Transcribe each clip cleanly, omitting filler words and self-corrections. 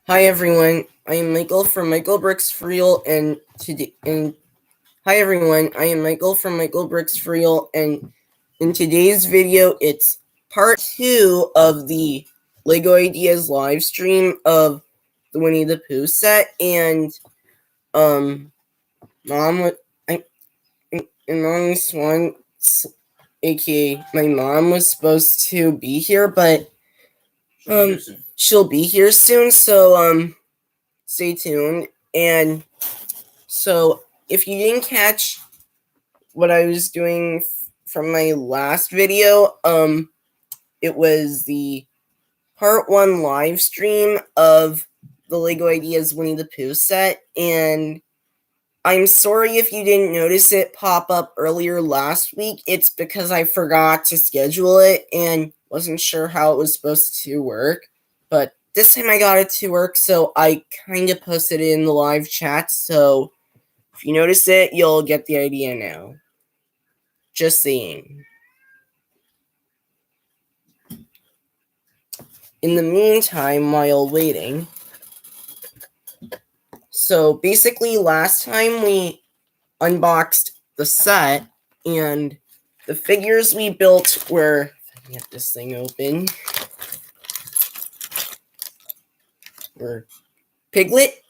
Hi everyone, I am Michael from Michael Bricks for Real, and hi everyone, I am Michael from Michael Bricks for Real, and in today's video, it's part 2 of the Lego Ideas live stream of the Winnie the Pooh set, and Mom Swan, aka my mom, was supposed to be here, but she'll be here soon, so stay tuned. And so if you didn't catch what I was doing from my last video, it was the part 1 live stream of the Lego Ideas Winnie the Pooh set, and I'm sorry if you didn't notice it pop up earlier last week. It's because I forgot to schedule it and wasn't sure how it was supposed to work, but this time I got it to work, so I kind of posted it in the live chat, so if you notice it, you'll get the idea now. Just saying. In the meantime, while waiting, so basically last time we unboxed the set, and the figures we built were, let me get this thing open, were Piglet,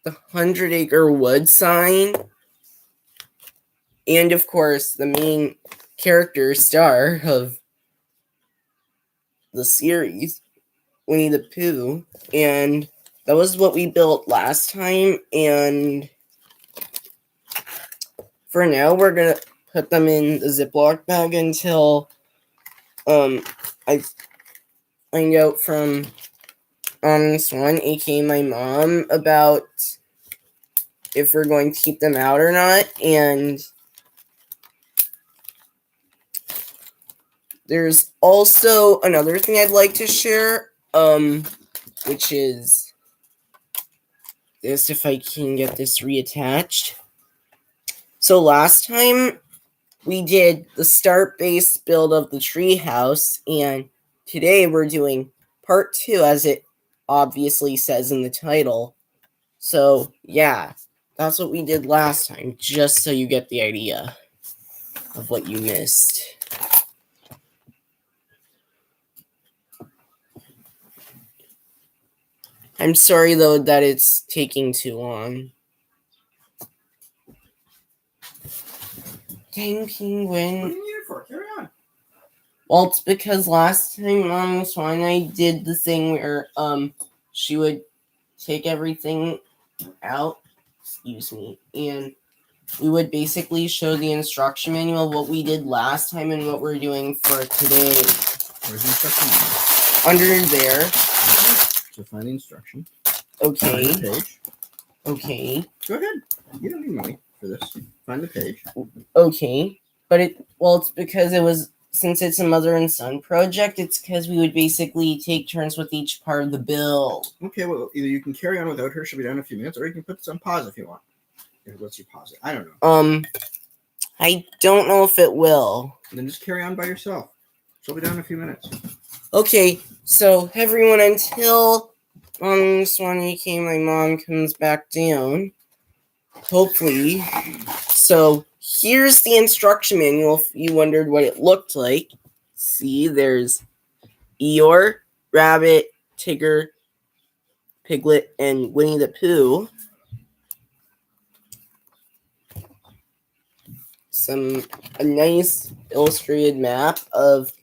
the 100-acre wood sign, and of course the main character star of the series, Winnie the Pooh, and that was what we built last time, and for now we're gonna put them in the Ziploc bag until I find out from Swan, aka my mom, about if we're going to keep them out or not. And there's also another thing I'd like to share, which is this, if I can get this reattached. So last time we did the start base build of the treehouse, and today we're doing part 2, as it obviously says in the title. So yeah, that's what we did last time, just so you get the idea of what you missed. I'm sorry though that it's taking too long. Dang penguin. What do you need it for? Carry on. Well, it's because last time Mom Swan and I did the thing where she would take everything out, and we would basically show the instruction manual of what we did last time and what we're doing for today. Where's the instruction manual? Under there. So find the instruction. Okay. Find the page. Okay. Go ahead. You don't need money for this. Find the page. Okay. But it's because since it's a mother and son project, it's because we would basically take turns with each part of the build. Okay, well, either you can carry on without her, she'll be done in a few minutes, or you can put this on pause if you want. If it lets you pause it. I don't know. I don't know if it will. Then just carry on by yourself. She'll be done in a few minutes. Okay, so everyone, until Swan, aka my mom, comes back down, hopefully. So here's the instruction manual if you wondered what it looked like. See, there's Eeyore, Rabbit, Tigger, Piglet, and Winnie the Pooh. A nice illustrated map of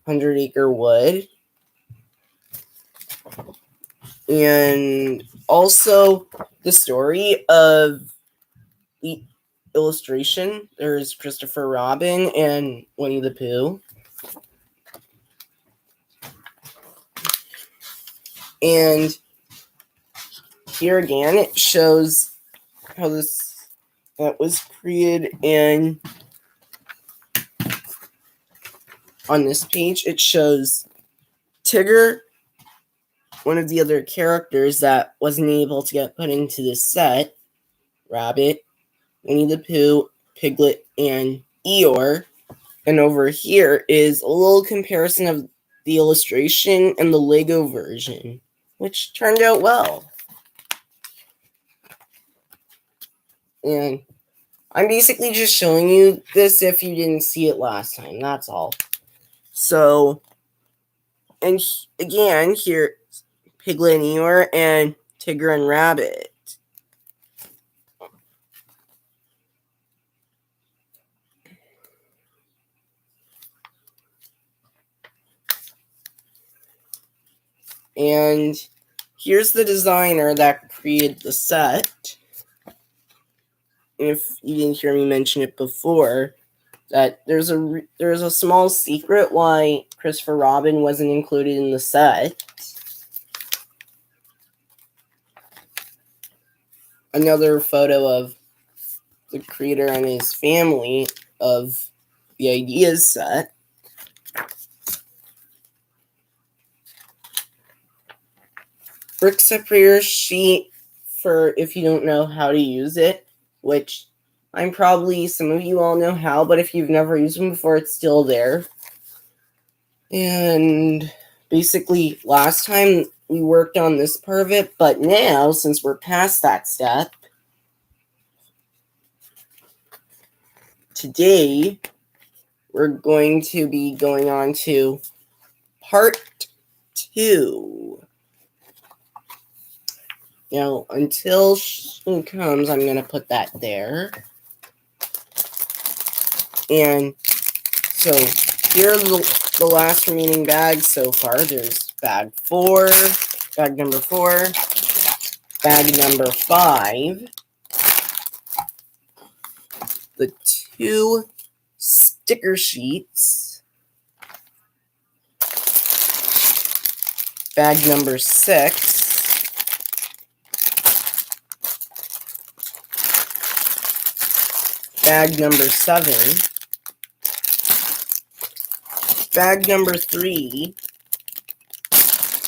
100-acre wood. And also the story of the illustration. There's Christopher Robin and Winnie the Pooh. And here again, it shows how that was created, and on this page, it shows Tigger, one of the other characters that wasn't able to get put into this set, Rabbit, Winnie the Pooh, Piglet, and Eeyore. And over here is a little comparison of the illustration and the Lego version, which turned out well. And I'm basically just showing you this if you didn't see it last time, that's all. So, and again, here, Piglet and Eeyore and Tigger and Rabbit. And here's the designer that created the set. If you didn't hear me mention it before, that there's a small secret why Christopher Robin wasn't included in the set. Another photo of the creator and his family of the Ideas set. Brick separator sheet for if you don't know how to use it, which some of you all know how, but if you've never used them before, it's still there. And basically, last time we worked on this part of it, but now, since we're past that step, today, we're going to be going on to part 2. Now, until she comes, I'm going to put that there. And so, here are the last remaining bags so far. There's bag number 4, bag number 5, the 2 sticker sheets, bag number 6, bag number 7, bag number 3,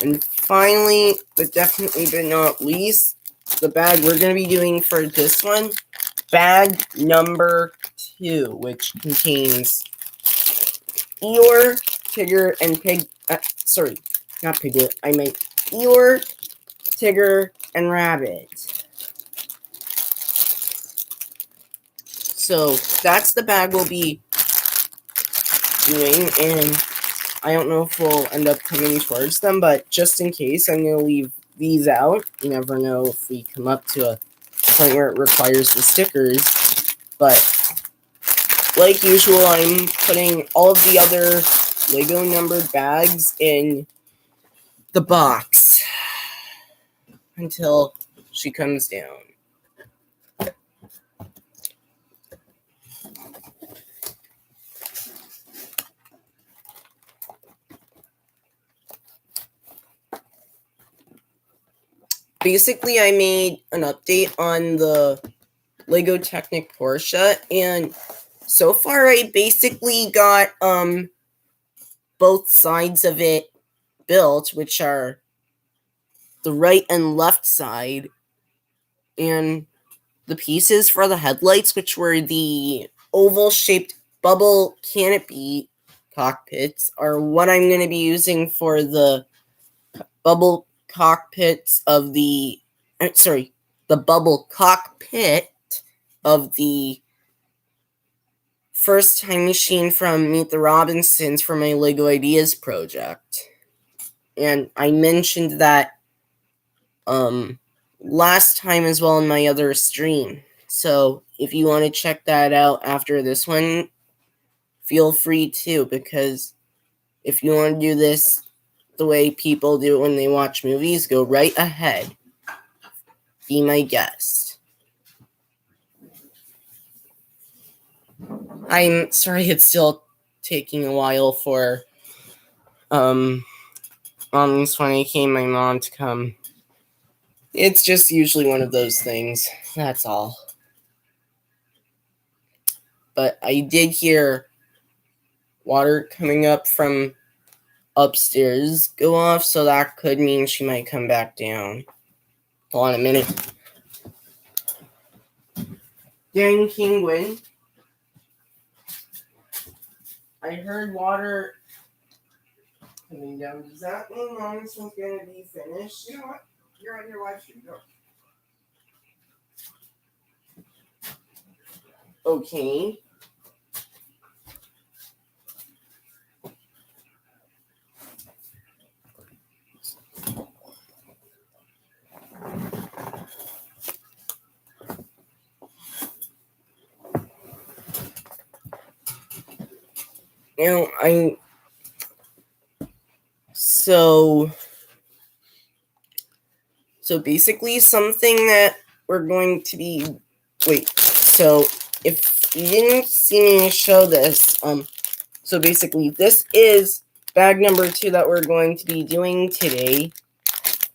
and finally, but definitely but not least, the bag we're going to be doing for this one, bag number 2, which contains Eeyore, Tigger, and not Piglet, I meant Eeyore, Tigger, and Rabbit. So that's the bag we'll be doing, and I don't know if we'll end up coming towards them, but just in case, I'm going to leave these out. You never know if we come up to a point where it requires the stickers, but like usual, I'm putting all of the other Lego numbered bags in the box until she comes down. Basically, I made an update on the Lego Technic Porsche, and so far I basically got both sides of it built, which are the right and left side, and the pieces for the headlights, which were the oval-shaped bubble canopy cockpits, are what I'm going to be using for the bubble cockpits of the bubble cockpit of the first time machine from Meet the Robinsons for my Lego Ideas project. And I mentioned that last time as well in my other stream. So if you want to check that out after this one, feel free to, because if you want to do this the way people do it when they watch movies, go right ahead. Be my guest. I'm sorry it's still taking a while for Mom's Funny Came, my mom to come. It's just usually one of those things. That's all. But I did hear water coming up from upstairs go off, so that could mean she might come back down. Hold on a minute. Dang penguin. I heard water coming down. Does that mean Mom's one's going to be finished? You know what? You're on your live stream. Go. Okay. Now, So basically something that we're going to be, so if you didn't see me show this, so basically this is bag number 2 that we're going to be doing today.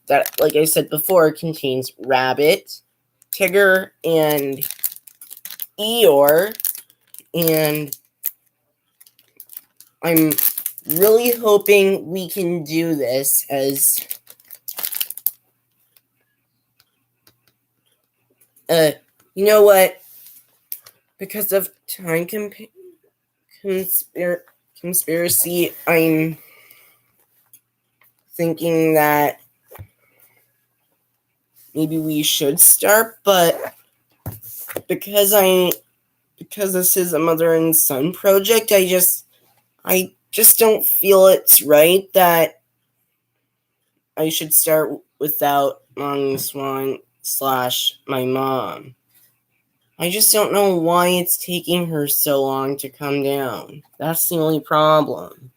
That, like I said before, contains Rabbit, Tigger, and Eeyore, and I'm really hoping we can do this as you know what? Because of time conspiracy, I'm thinking that maybe we should start, but because this is a mother and son project, I just don't feel it's right that I should start without Mommy Swan / my mom. I just don't know why it's taking her so long to come down. That's the only problem.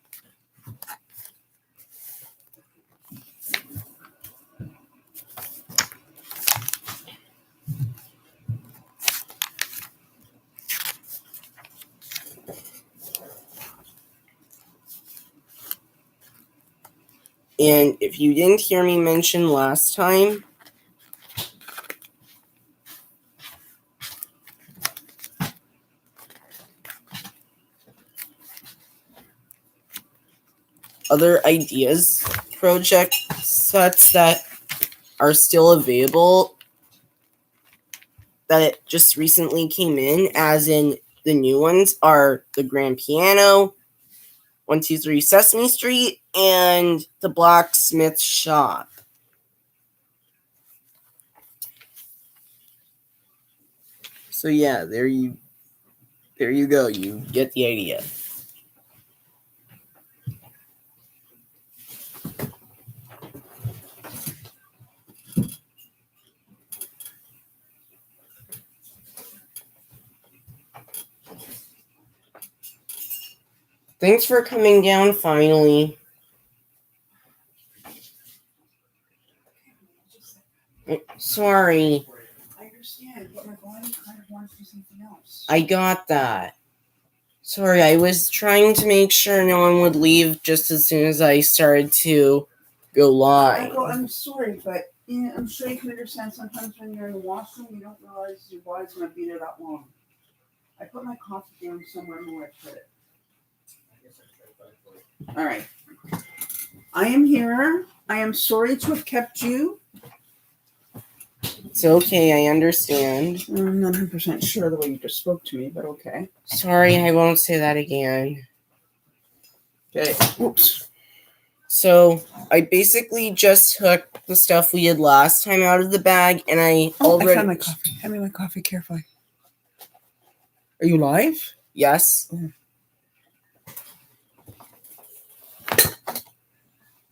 And if you didn't hear me mention last time, other ideas, project sets that are still available that just recently came in, as in the new ones, are the Grand Piano, 123 Sesame Street, and the Blacksmith Shop. So yeah, there you go. You get the idea. Thanks for coming down finally. Sorry. I understand, but my body kind of wants to do something else. I got that. Sorry, I was trying to make sure no one would leave just as soon as I started to go live. Well, I'm sorry, but I'm sure you can understand sometimes when you're in the washroom, you don't realize your body's going to be there that long. I put my coffee down somewhere where I put it. All right. I am here. I am sorry to have kept you. It's okay, I understand. I'm not 100% sure the way you just spoke to me, but okay. Sorry, I won't say that again. Okay. Whoops. So, I basically just took the stuff we did last time out of the bag, and I already... I found my coffee. Hand me my coffee carefully. Are you live? Yes. Yeah.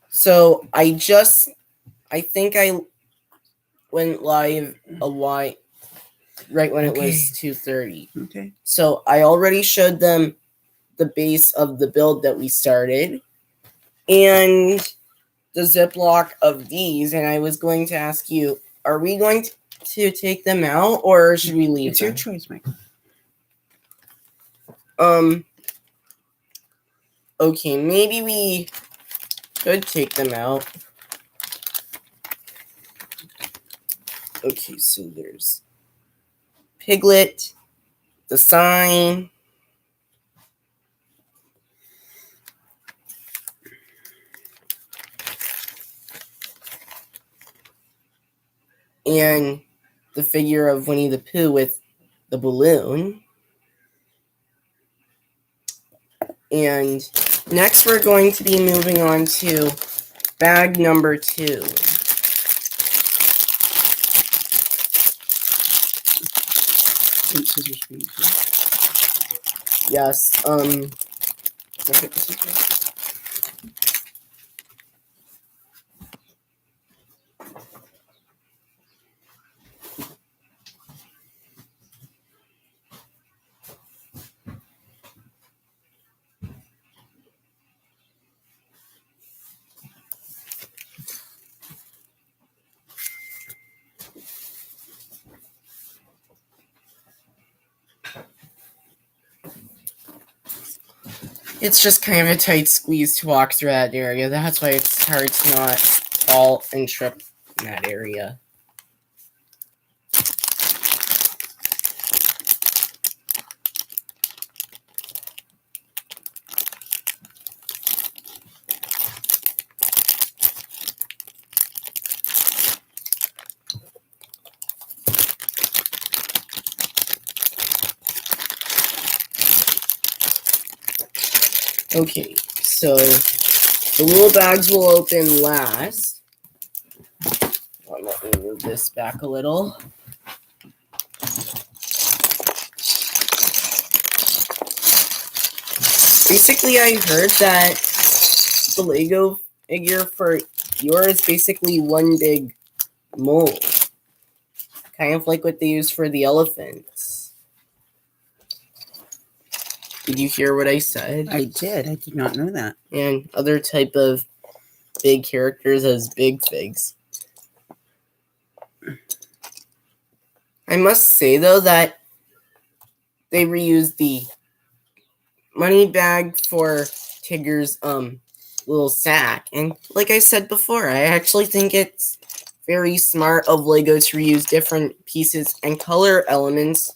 So, I think I went live right when it was 2:30. Okay. So, I already showed them the base of the build that we started and the Ziploc of these, and I was going to ask you, are we going to take them out, or should we leave them? It's your choice, Mike. Okay, maybe we could take them out. Okay, so there's Piglet, the sign, and the figure of Winnie the Pooh with the balloon. And Next, we're going to be moving on to bag number 2. Yes, look at the scissors. It's just kind of a tight squeeze to walk through that area. That's why it's hard to not fall and trip in that area. Okay, so the little bags will open last. Let me move this back a little. Basically, I heard that the Lego figure for yours is basically one big mold. Kind of like what they use for the elephants. Did you hear what I said? I did. I did not know that. And other type of big characters as big figs. I must say, though, that they reused the money bag for Tigger's little sack. And like I said before, I actually think it's very smart of Lego to reuse different pieces and color elements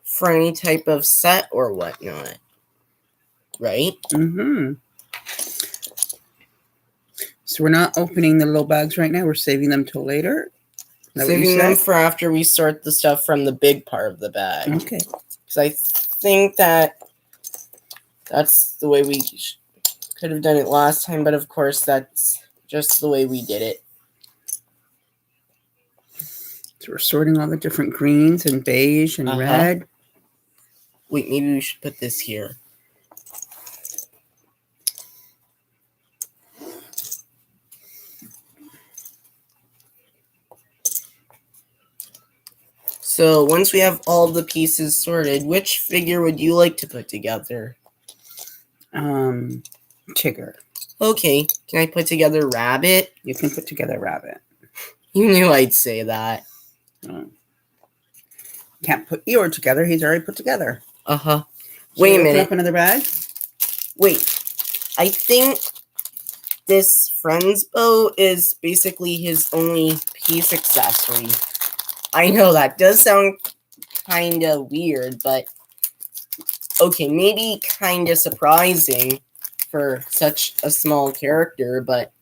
for any type of set or whatnot. Right? Mm-hmm. So we're not opening the little bags right now. We're saving them till later. Saving them for after we sort the stuff from the big part of the bag. Okay. Because I think that that's the way we could have done it last time, but of course that's just the way we did it. So we're sorting all the different greens and beige and red. Wait, maybe we should put this here. So once we have all the pieces sorted, which figure would you like to put together? Tigger. Okay, can I put together Rabbit? You can put together Rabbit. You knew I'd say that. Oh. Can't put Eeyore together. He's already put together. Wait a minute. Open up another bag? Wait. I think this friend's bow is basically his only piece accessory. I know that does sound kind of weird, but okay, maybe kind of surprising for such a small character, but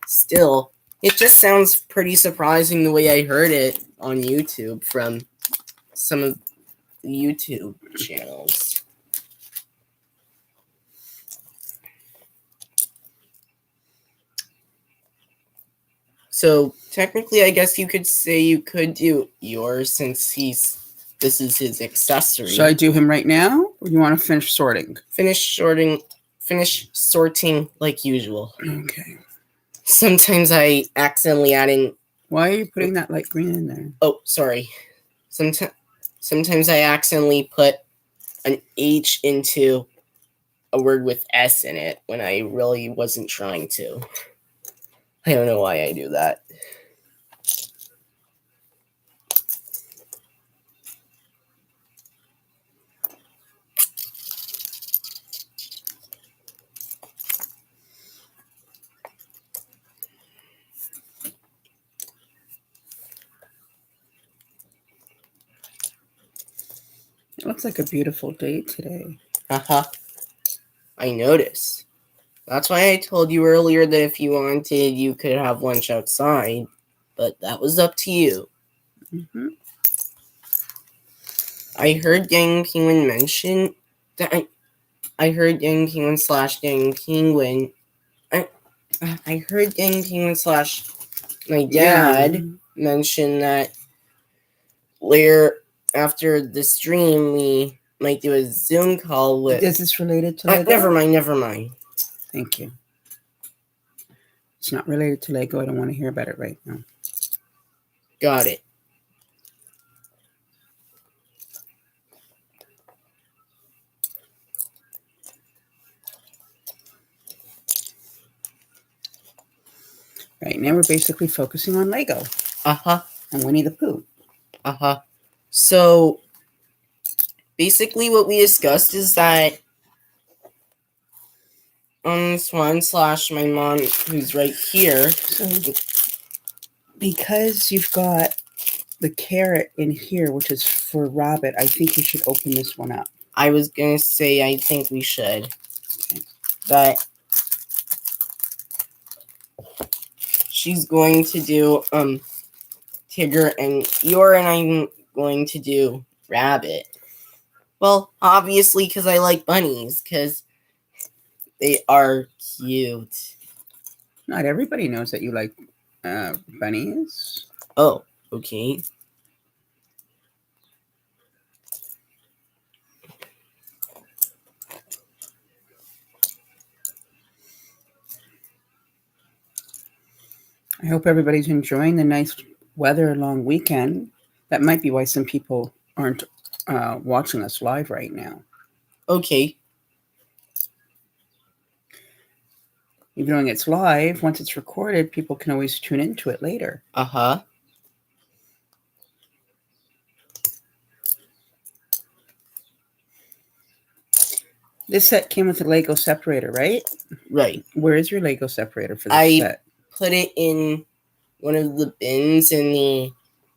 still, it just sounds pretty surprising the way I heard it on YouTube from some of the YouTube channels. So technically, I guess you could say you could do yours since this is his accessory. Should I do him right now, or do you want to finish sorting? Finish sorting like usual. Okay. Sometimes I accidentally add in. Why are you putting that light green in there? Oh, sorry. Sometimes I accidentally put an H into a word with S in it when I really wasn't trying to. I don't know why I do that. It looks like a beautiful day today. I noticed. That's why I told you earlier that if you wanted, you could have lunch outside, but that was up to you. Mm-hmm. I heard Yang Penguin mention that I heard Young Penguin slash Young Penguin. I heard Young Penguin slash my dad mention that later after the stream we might do a Zoom call with. Is this related to Lego? Never mind. Thank you. It's not related to Lego. I don't want to hear about it right now. Got it. Right now we're basically focusing on Lego. Uh-huh. And Winnie the Pooh. Uh-huh. So basically what we discussed is that on this one slash my mom who's right here. So because you've got the carrot in here, which is for Rabbit, I think you should open this one up. I was gonna say I think we should. Okay. But she's going to do Tigger and Eeyore, and I'm going to do Rabbit. Well, obviously because I like bunnies, because they are cute. Not everybody knows that you like bunnies. Oh, okay. I hope everybody's enjoying the nice weather long weekend. That might be why some people aren't watching us live right now. Okay. Even though it's live, once it's recorded, people can always tune into it later. Uh-huh. This set came with a Lego separator, right? Right. Where is your Lego separator for this set? Put it in one of the bins in the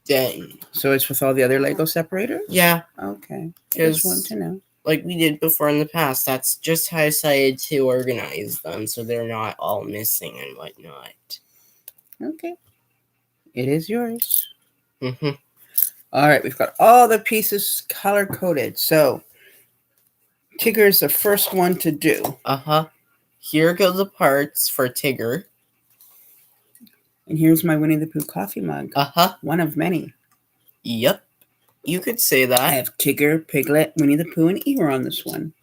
den. So it's with all the other Lego separators? Yeah. Okay. Just want to know. Like we did before in the past. That's just how I decided to organize them so they're not all missing and whatnot. Okay. It is yours. Mm-hmm. All right. We've got all the pieces color-coded. So Tigger is the first one to do. Uh-huh. Here go the parts for Tigger. And here's my Winnie the Pooh coffee mug. Uh-huh. One of many. Yep. You could say that. I have Tigger, Piglet, Winnie the Pooh, and Eeyore on this one.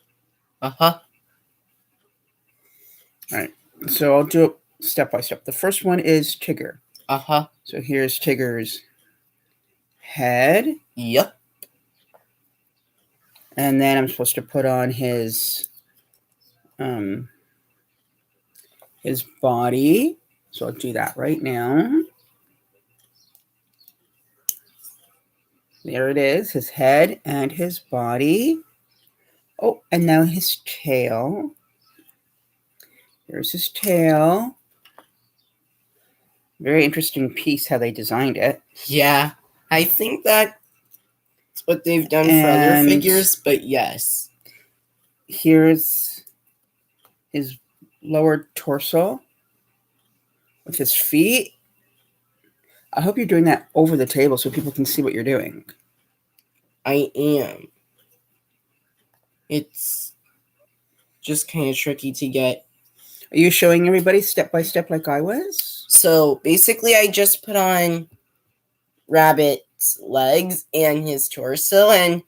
Uh-huh. All right. So I'll do it step by step. The first one is Tigger. Uh-huh. So here's Tigger's head. Yep. And then I'm supposed to put on his body. So I'll do that right now. There it is, his head and his body. Oh, and now his tail. Here's his tail. Very interesting piece how they designed it. Yeah, I think that's what they've done for other figures, but yes. Here's his lower torso with his feet. I hope you're doing that over the table so people can see what you're doing. I am. It's just kind of tricky to get. Are you showing everybody step by step like I was? So basically I just put on Rabbit's legs and his torso, and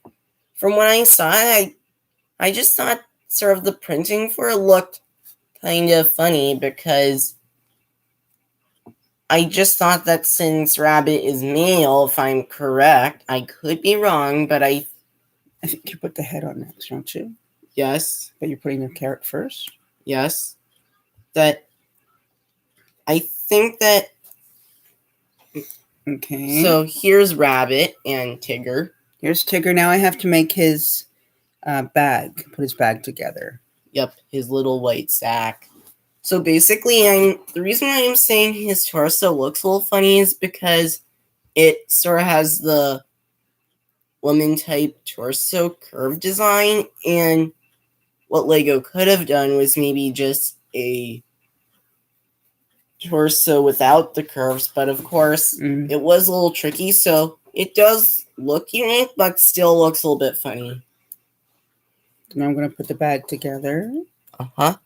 from what I saw, I just thought sort of the printing for it looked kind of funny because I just thought that since Rabbit is male, if I'm correct, I could be wrong, but I think you put the head on next, don't you? Yes. But you're putting the carrot first? Yes. That I think that. Okay. So here's Rabbit and Tigger. Here's Tigger. Now I have to make his bag, put his bag together. Yep, his little white sack. So basically, the reason why I'm saying his torso looks a little funny is because it sort of has the woman type torso curve design, and what Lego could have done was maybe just a torso without the curves, but of course it was a little tricky, so it does look unique, but still looks a little bit funny. Now I'm going to put the bag together. Uh-huh.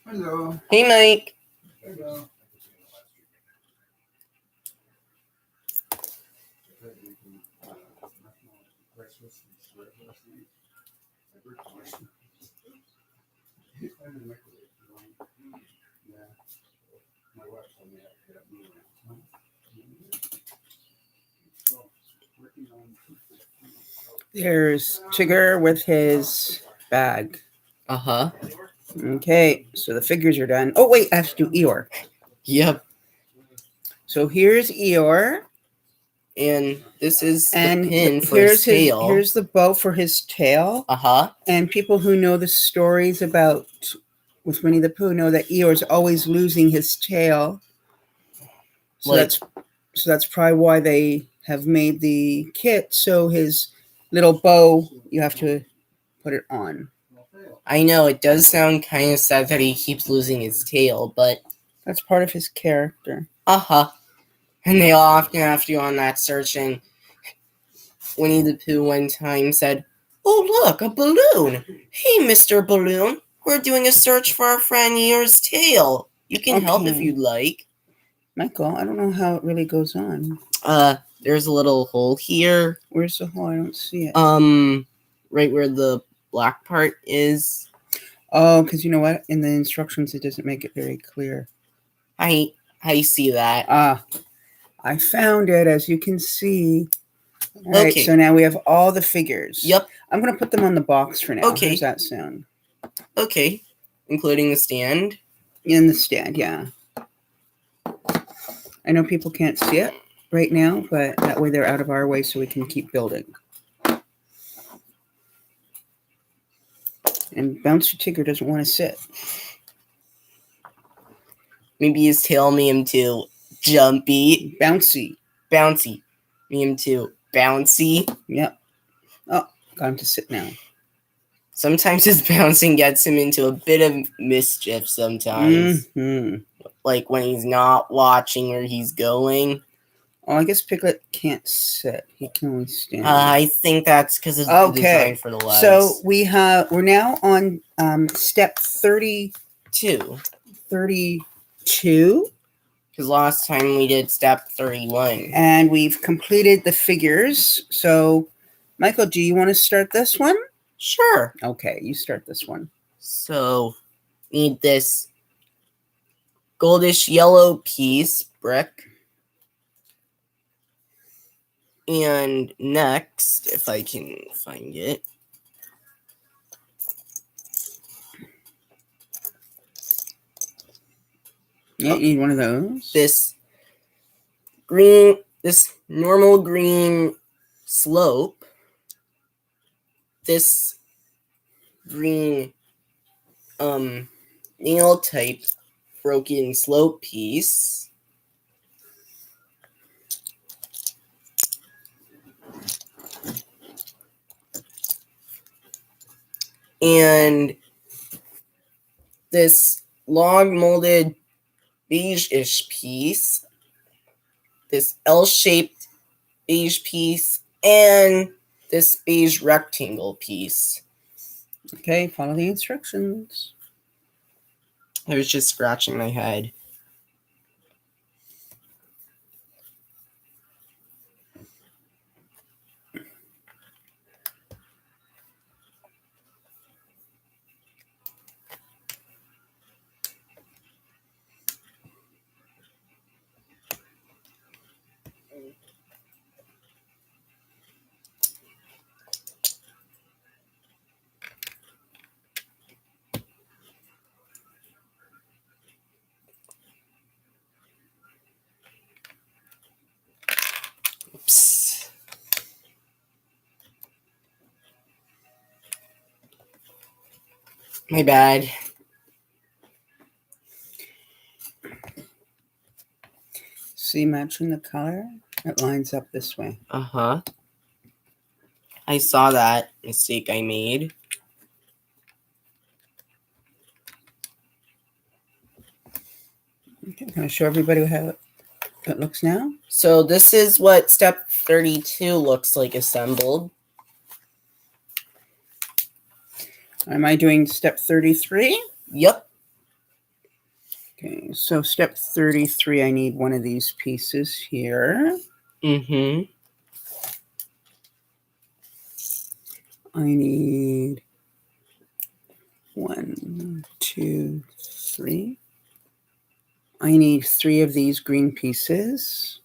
Hello. Hey, Mike. Hello. There's Tigger with his bag. Uh-huh. Okay, so the figures are done. Oh, wait, I have to do Eeyore. Yep. So here's Eeyore. And this is the And pin for his tail. Here's the bow for his tail. Uh-huh. And people who know the stories about with Winnie the Pooh know that Eeyore's always losing his tail. So that's probably why they have made the kit. So his little bow, you have to put it on. I know, it does sound kind of sad that he keeps losing his tail, but... That's part of his character. Uh-huh. And they all often have to go on that search, and Winnie the Pooh one time said, "Oh, look, a balloon! Hey, Mr. Balloon, we're doing a search for our friend Eeyore's tail. You can help if Okay. you'd like." Michael, I don't know how it really goes on. There's a little hole here. Where's the hole? I don't see it. Right where the black part is. Oh, because you know what? In the instructions, it doesn't make it very clear. I see that. I found it, as you can see. All right, Okay. so now we have all the figures. Yep. I'm going to put them on the box for now. Okay. How does that sound? Okay. Including the stand? In the stand, yeah. I know people can't see it right now, but that way they're out of our way so we can keep building. And Bouncy Tigger doesn't want to sit. Maybe his tail made him too jumpy. Bouncy. Bouncy. Made him too bouncy. Yep. Oh, got him to sit now. Sometimes his bouncing gets him into a bit of mischief sometimes. Mm-hmm. Like when he's not watching where he's going. Oh, I guess Piglet can't sit. He can only stand. I think that's because of the design for the legs. So we're now on step 32. 32. Because last time we did step 31. And we've completed the figures. So, Michael, do you want to start this one? Sure. Okay, you start this one. So, need this goldish yellow piece, brick. And next, if I can find it. Yeah, you need one of those. This normal green slope. This green nail type broken slope piece. And this log molded beige-ish piece. This L-shaped beige piece. And this beige rectangle piece. Okay, follow the instructions. I was just scratching my head. Oops. My bad. See, matching the color, it lines up this way. Uh-huh. I saw that mistake I made. Okay, can I show everybody how it looks now? So this is what step 32 looks like assembled. Am I doing step 33? Yep. Okay, so step 33, I need one of these pieces here. Mm-hmm. I need 1, 2, 3. I need 3 of these green pieces.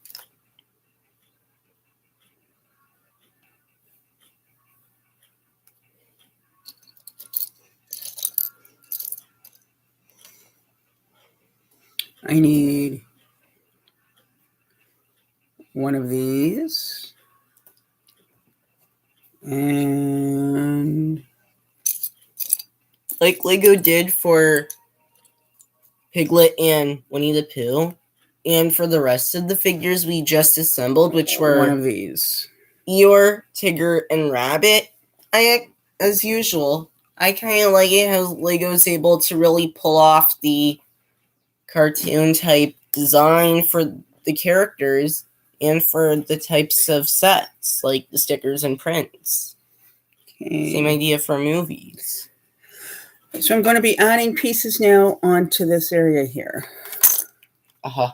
I need 1 of these. And Like Lego did for Piglet and Winnie the Pooh. And for the rest of the figures we just assembled, which were 1 of these. Eeyore, Tigger, and Rabbit, as usual, I kind of like it how Lego's able to really pull off the cartoon type design for the characters and for the types of sets, like the stickers and prints. Okay. Same idea for movies. So I'm going to be adding pieces now onto this area here. Uh-huh.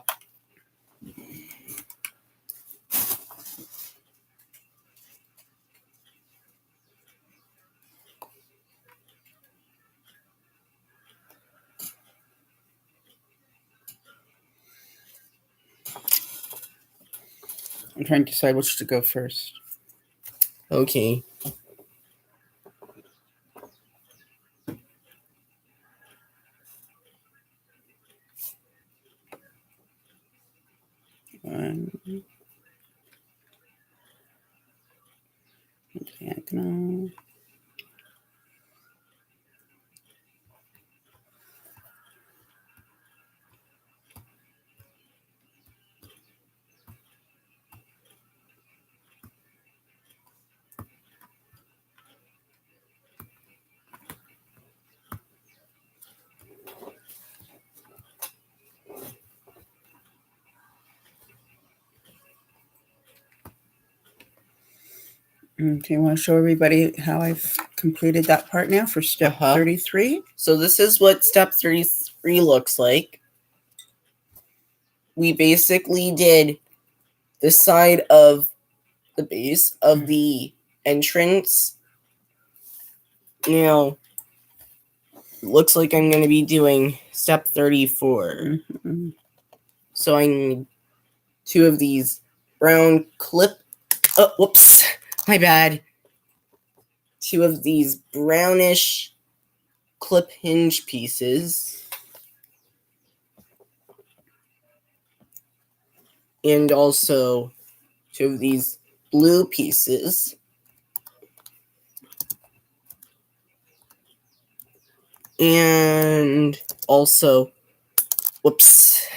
I'm trying to decide which to go first. Okay. Diagonal. Okay, I want to show everybody how I've completed that part now for step 33. So this is what step 33 looks like. We basically did the side of the base of the entrance. Now, looks like I'm going to be doing step 34. Mm-hmm. So I need 2 of these brown clip. Oh, whoops. My bad. 2 of these brownish clip hinge pieces. And also 2 of these blue pieces. And also, whoops,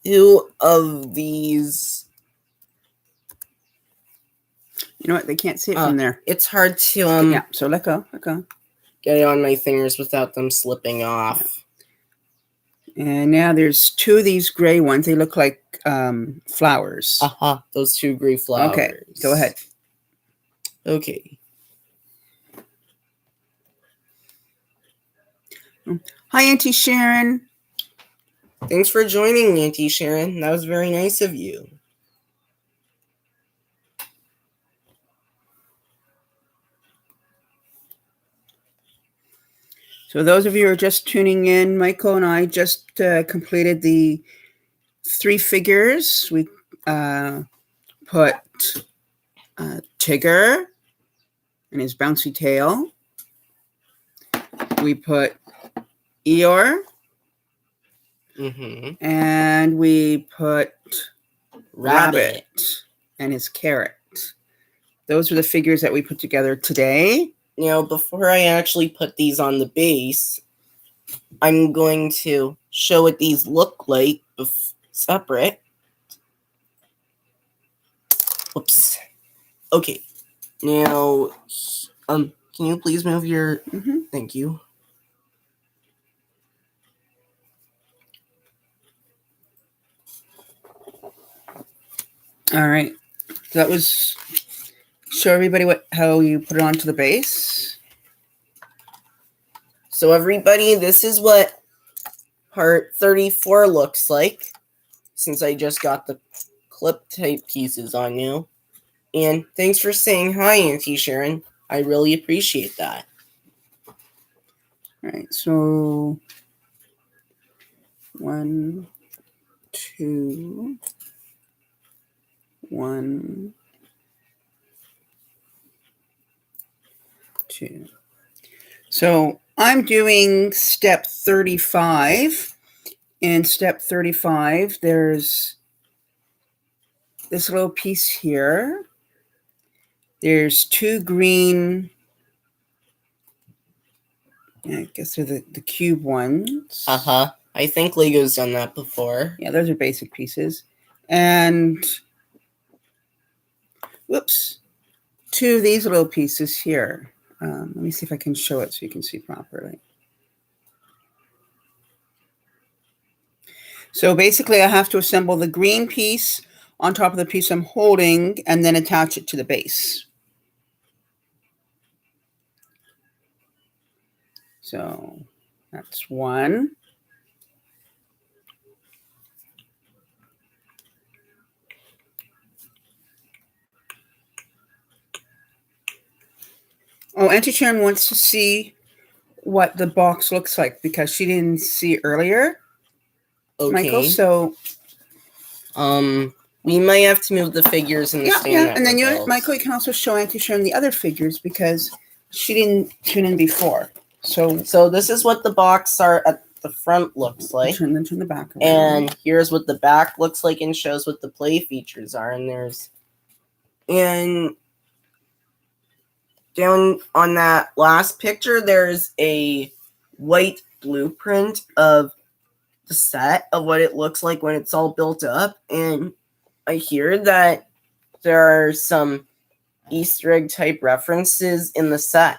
2 of these. You know what? They can't see it from there. It's hard to yeah. So let go. Get it on my fingers without them slipping off. Yeah. And now there's 2 of these gray ones. They look like flowers. Those 2 gray flowers. Okay, go ahead. Okay. Hi, Auntie Sharon. Thanks for joining, Auntie Sharon. That was very nice of you. So those of you who are just tuning in, Michael and I just completed the 3 figures. We put Tigger and his bouncy tail. We put Eeyore. Mm-hmm. And we put Rabbit and his carrot. Those are the figures that we put together today. Now, before I actually put these on the base, I'm going to show what these look like separate. Whoops. Okay. Now, can you please move your... Thank you. All right. So that was... Show everybody how you put it onto the base. So everybody, this is what part 34 looks like, since I just got the clip type pieces on you. And thanks for saying hi, Auntie Sharon. I really appreciate that. All right, so 1, 2, 1, 2. So I'm doing step 35. In step 35, there's this little piece here. There's 2 green, I guess they're the cube ones. I think Lego's done that before. Yeah, those are basic pieces. And, whoops, 2 of these little pieces here. Let me see if I can show it so you can see properly. So basically I have to assemble the green piece on top of the piece I'm holding and then attach it to the base. So that's 1. Oh, Auntie Sharon wants to see what the box looks like because she didn't see it earlier. Okay. Michael, so we might have to move the figures in the stand. Yeah, and then Michael, you can also show Auntie Sharon the other figures because she didn't tune in before. So this is what the box art at the front looks like. Turn the back around. And here's what the back looks like and shows what the play features are. And down on that last picture, there's a white blueprint of the set of what it looks like when it's all built up. And I hear that there are some Easter egg type references in the set.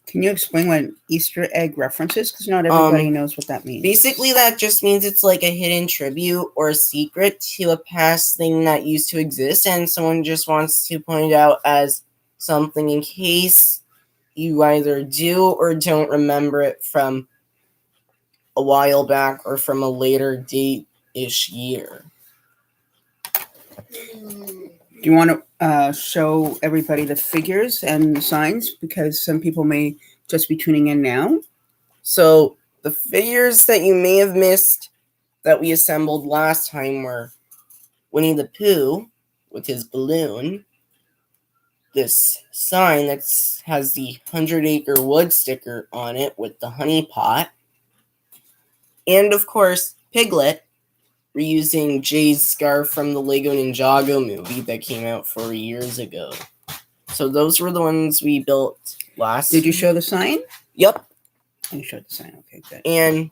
Can you explain what Easter egg reference is? Because not everybody knows what that means. Basically, that just means it's like a hidden tribute or a secret to a past thing that used to exist, and someone just wants to point it out as something in case you either do or don't remember it from a while back or from a later date-ish year. Do you want to show everybody the figures and the signs? Because some people may just be tuning in now. So the figures that you may have missed that we assembled last time were Winnie the Pooh with his balloon, this sign that has the 100-acre wood sticker on it with the honey pot, and of course Piglet, reusing Jay's scarf from the Lego Ninjago movie that came out 4 years ago. So those were the ones we built last. Did you show the sign? Yep. You showed the sign. Okay, good. And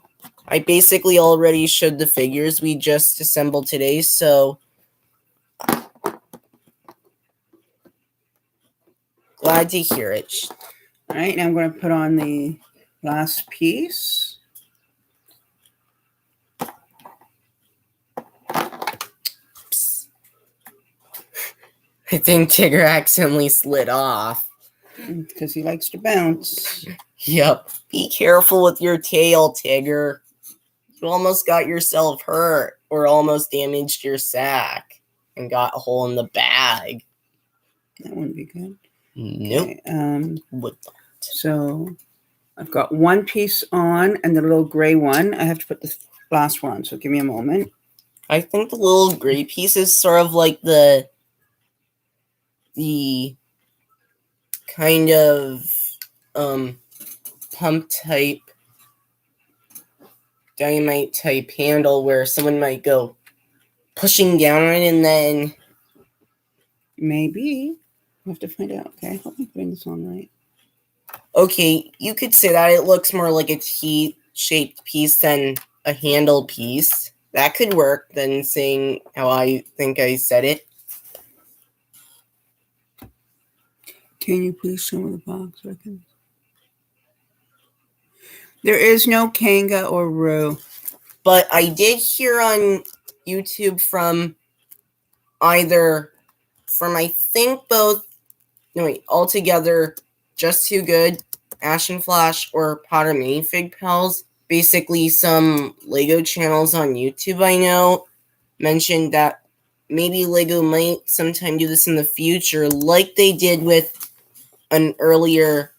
I basically already showed the figures we just assembled today, so glad to hear it. All right, now I'm going to put on the last piece. I think Tigger accidentally slid off. Because he likes to bounce. Yep. Be careful with your tail, Tigger. You almost got yourself hurt or almost damaged your sack and got a hole in the bag. That wouldn't be good. Nope. Okay, Would not. So I've got one piece on and the little gray one. I have to put the last one on, so give me a moment. I think the little gray piece is sort of like the kind of pump type, dynamite type handle where someone might go pushing down on it and then... Maybe. We'll have to find out. Okay, I hope I'm putting this on right. Okay, you could say that. It looks more like a T-shaped piece than a handle piece. That could work than saying how I think I said it. Can you please show me the box? There is no Kanga or Roo. But I did hear on YouTube from I think both, altogether, Just Too Good, Ash and Flash, or Potter Minifig Pals. Basically, some LEGO channels on YouTube I know mentioned that maybe LEGO might sometime do this in the future, like they did with an earlier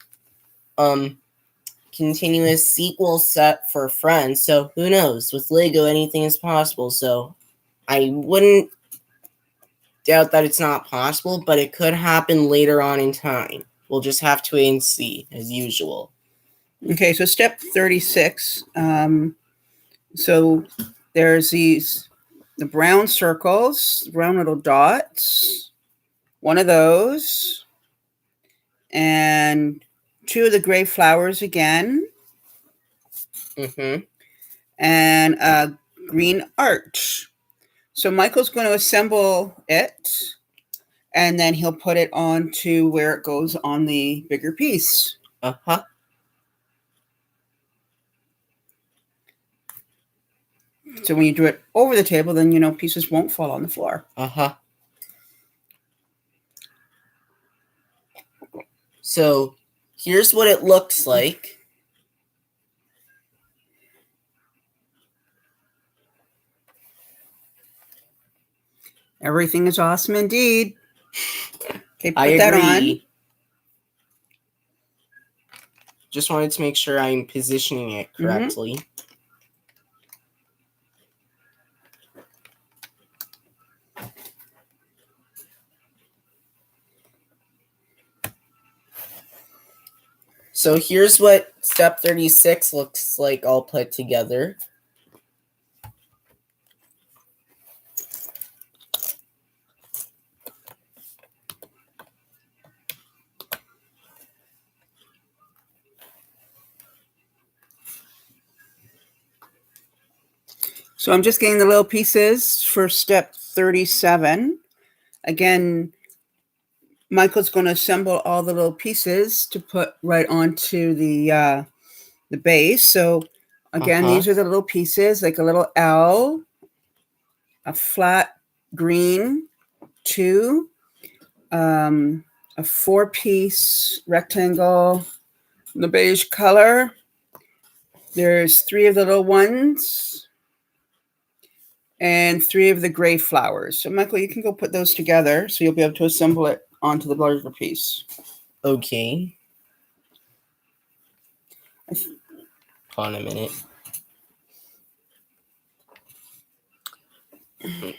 continuous sequel set for Friends. So who knows? With LEGO, anything is possible. So I wouldn't doubt that it's not possible, but it could happen later on in time. We'll just have to wait and see, as usual. Okay, so step 36. So there's the brown circles, brown little dots, one of those, and 2 of the gray flowers again, and a green arch. So Michael's going to assemble it, and then he'll put it onto where it goes on the bigger piece. So when you do it over the table, then pieces won't fall on the floor. So here's what it looks like. Everything is awesome indeed. Okay, put I that agree. on. Just wanted to make sure I'm positioning it correctly. So here's what step 36 looks like all put together. So I'm just getting the little pieces for step 37. Again, Michael's going to assemble all the little pieces to put right onto the base. So again, these are the little pieces, like a little L, a flat green 2, a 4-piece rectangle in the beige color. There's 3 of the little ones and 3 of the gray flowers. So Michael, you can go put those together so you'll be able to assemble it onto the larger piece. Okay. Hold on a minute. Okay.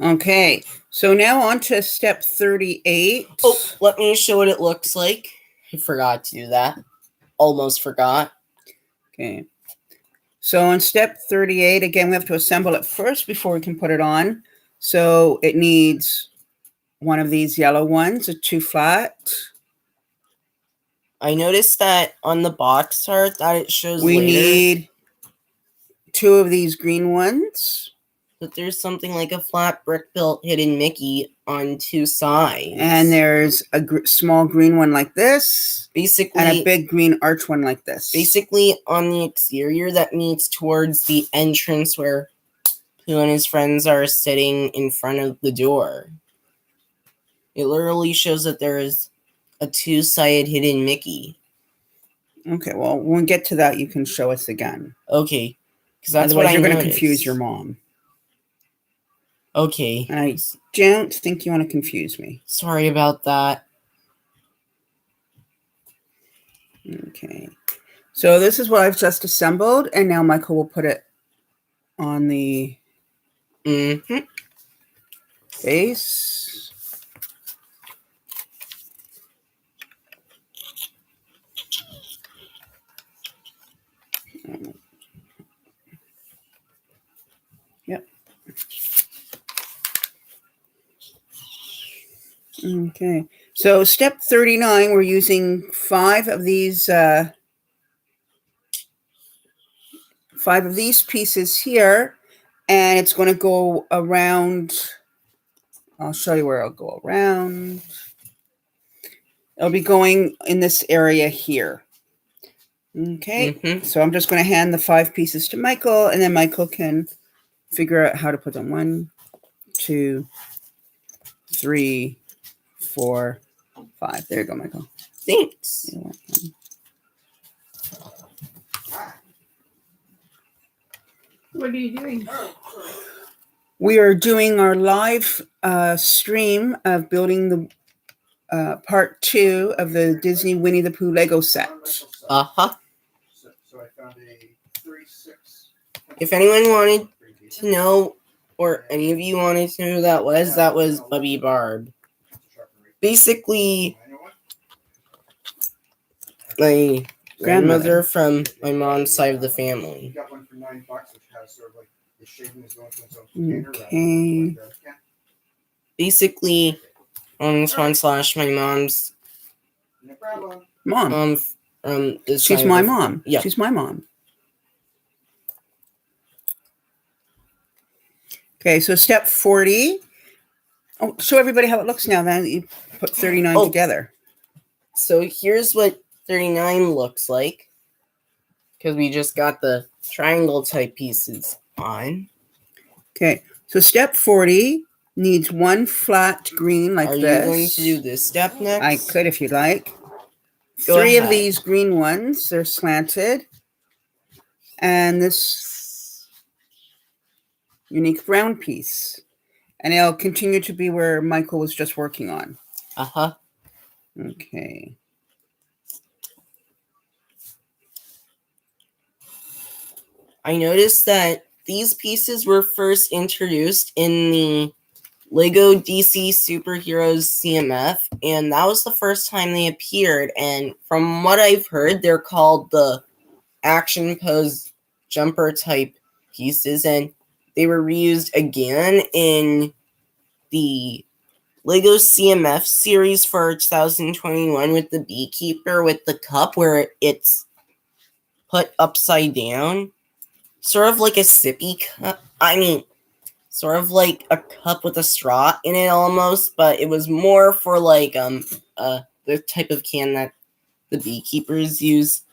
Okay, so now on to step 38. Oh, let me show what it looks like. I forgot to do that. Almost forgot. Okay. So on step 38, again, we have to assemble it first before we can put it on. So it needs one of these yellow ones, a 2 flat. I noticed that on the box art that it shows We later. need 2 of these green ones. But there's something like a flat brick-built hidden Mickey on two sides. And there's a small green one like this. Basically, and a big green arch one like this. Basically, on the exterior that meets towards the entrance where Pooh and his friends are sitting in front of the door. It literally shows that there is a two-sided hidden Mickey. Okay, well, when we get to that, you can show us again. Okay, because that's Otherwise, what I you're going to noticed. confuse your mom. Okay. I don't think you want to confuse me. Sorry about that. Okay. So this is what I've just assembled, and now Michael will put it on the base. Yep. Okay. So step 39, we're using 5 of these pieces here, and it's going to go around. I'll show you where it'll go around. It'll be going in this area here. Okay, so I'm just going to hand the 5 pieces to Michael, and then Michael can figure out how to put them. 1, 2, 3, 4, 5. There you go, Michael. Thanks. What are you doing? We are doing our live stream of building the part 2 of the Disney Winnie the Pooh Lego set. Uh-huh. So I found a 36. If anyone wanted to know, or any of you wanted to know who that was Bubby Barb. Basically, my grandmother from my mom's side of the family. Got one for $9, which has sort of like the shaving is going to its own Okay. Basically, on this one / my mom's No problem. Mom. This She's side my of the- mom. Yeah. She's my mom. Okay, so step 40. Oh, show everybody how it looks now. Then you put 39 together. So here's what 39 looks like, because we just got the triangle type pieces on. Okay, so step 40 needs 1 flat green like this. Are this. you going to do this step next? I could if you'd like. Go 3 ahead. of these green ones, they're slanted. And this unique brown piece. And it'll continue to be where Michael was just working on. Uh-huh. Okay. I noticed that these pieces were first introduced in the Lego DC Superheroes CMF, and that was the first time they appeared. And from what I've heard, they're called the action pose jumper type pieces, and they were reused again in the Lego CMF series for 2021 with the beekeeper with the cup where it's put upside down. Sort of like a sippy cup. Sort of like a cup with a straw in it almost, but it was more for like the type of can that the beekeepers use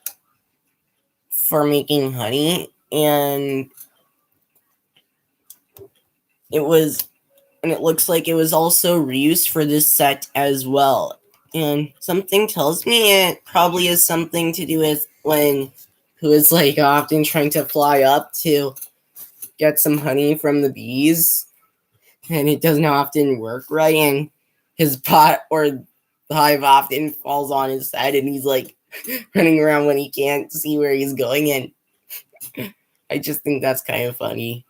for making honey, and it looks like it was also reused for this set as well. And something tells me it probably has something to do with when Pooh is like often trying to fly up to get some honey from the bees, and it doesn't often work right, and his pot or the hive often falls on his head, and he's like running around when he can't see where he's going, and I just think that's kind of funny.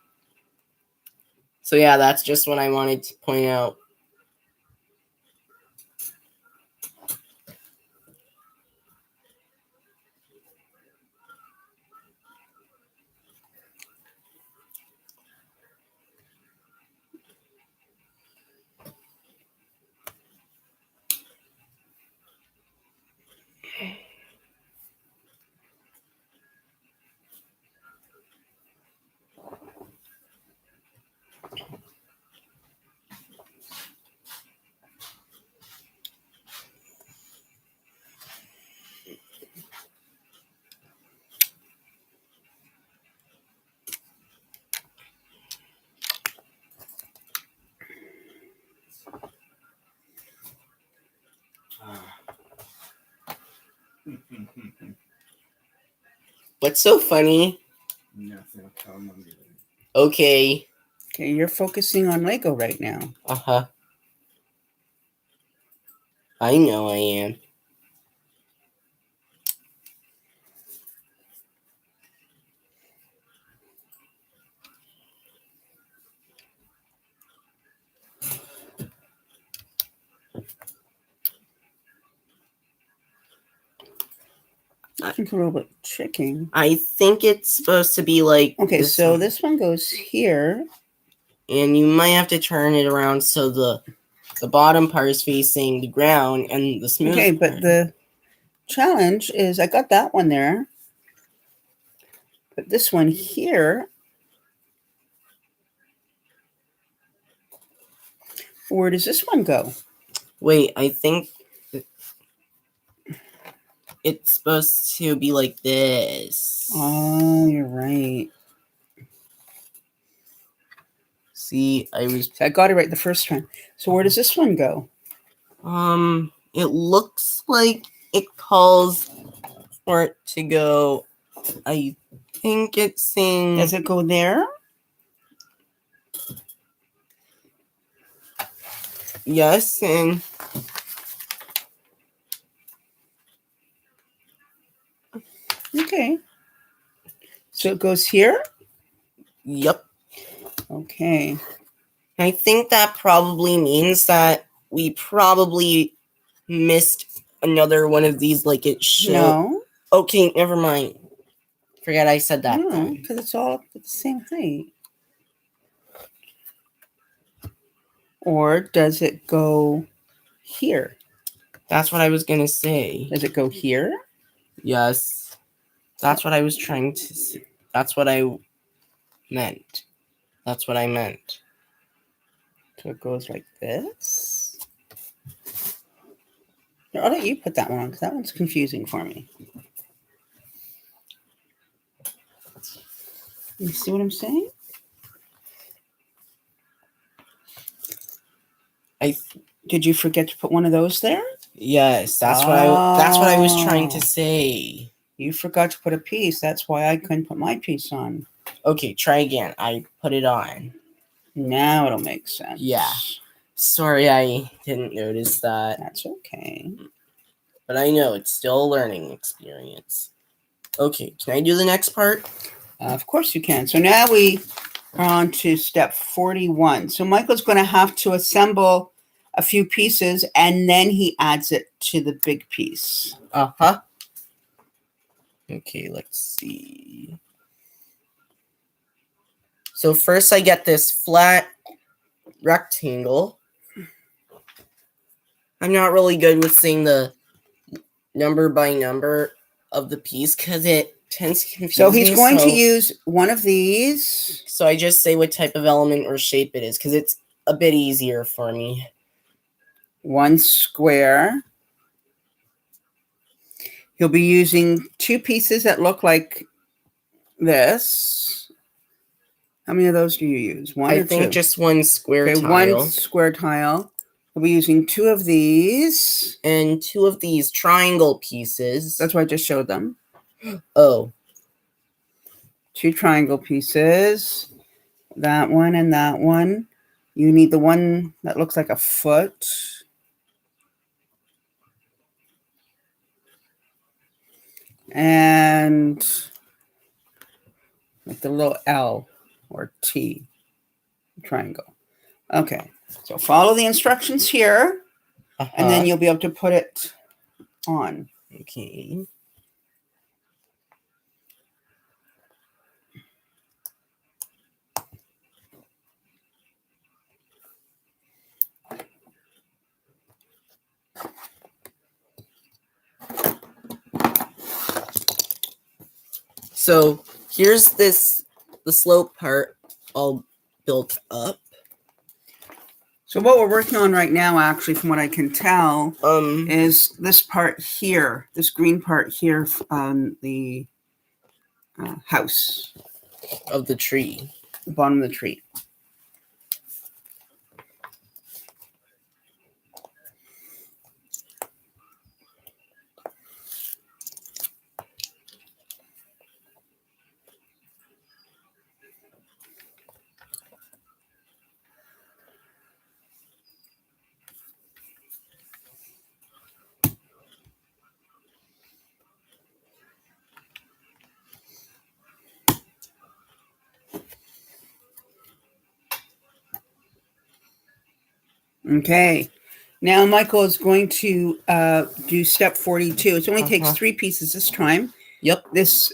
So yeah, that's just what I wanted to point out. What's so funny? Nothing. I'll tell him I'm doing it. Okay. Okay, you're focusing on Lego right now. Uh-huh. I know I am. I think a little bit tricking. I think it's supposed to be like Okay, this so one. this one goes here. And you might have to turn it around so the bottom part is facing the ground and the smooth Okay, part. but the challenge is I got that one there. But this one here, where does this one go? Wait, I think it's supposed to be like this. Oh, you're right. See, I got it right the first time. So where does this one go? it looks like it calls for it to go. I think it's saying. Does it go there? Yes, and Okay. So it goes here? yep. Okay. I think that probably means that we probably missed another one of these like it should. No. Okay, never mind. Forget I said that No, then. because it's all up at the same height. Or does it go here? That's what I was gonna say. Does it go here? Yes. That's what I was trying to say. That's what I meant. That's what I meant. So it goes like this. I'll let you put that one on because that one's confusing for me. You see what I'm saying? Did you forget to put one of those there? Yes, that's what I was trying to say. You forgot to put a piece. That's why I couldn't put my piece on. Okay, try again. I put it on. Now it'll make sense. Yeah. Sorry, I didn't notice that. That's okay. But I know it's still a learning experience. Okay, can I do the next part? Of course you can. So now we are on to step 41. So Michael's going to have to assemble a few pieces and then he adds it to the big piece. Uh-huh. Okay, let's see. So first I get this flat rectangle. I'm not really good with saying the number by number of the piece because it tends to confuse me. So he's going to use one of these. So I just say what type of element or shape it is because it's a bit easier for me. One square. He'll be using two pieces that look like this. How many of those do you use? One or two? I think just one square tile. One square tile. We'll be using two of these. And two of these triangle pieces. That's what I just showed them. Oh. Two triangle pieces. That one and that one. You need the one that looks like a foot. And like the little L or T triangle. Okay, so follow the instructions here, and then you'll be able to put it on. Okay. So here's the slope part all built up. So what we're working on right now, actually, from what I can tell, is this part here, this green part here on the house. Of the tree. The bottom of the tree. Okay. Now Michael is going to do step 42. It only takes Uh-huh. 3 pieces this time. Yep. This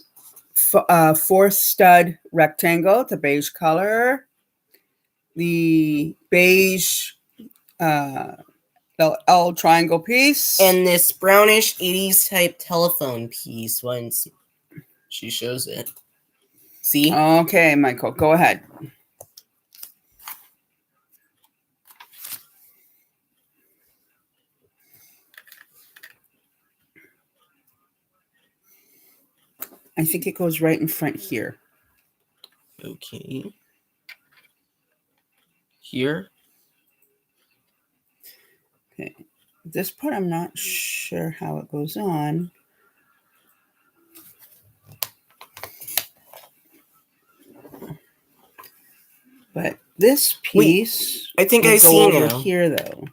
4th stud rectangle, the beige color, the beige L triangle piece, And this brownish 80s type telephone piece once she shows it. See? Okay, Michael, go ahead. I think it goes right in front here. Okay. Here. Okay. This part, I'm not sure how it goes on. But this piece, I think will I go see over now. here, though.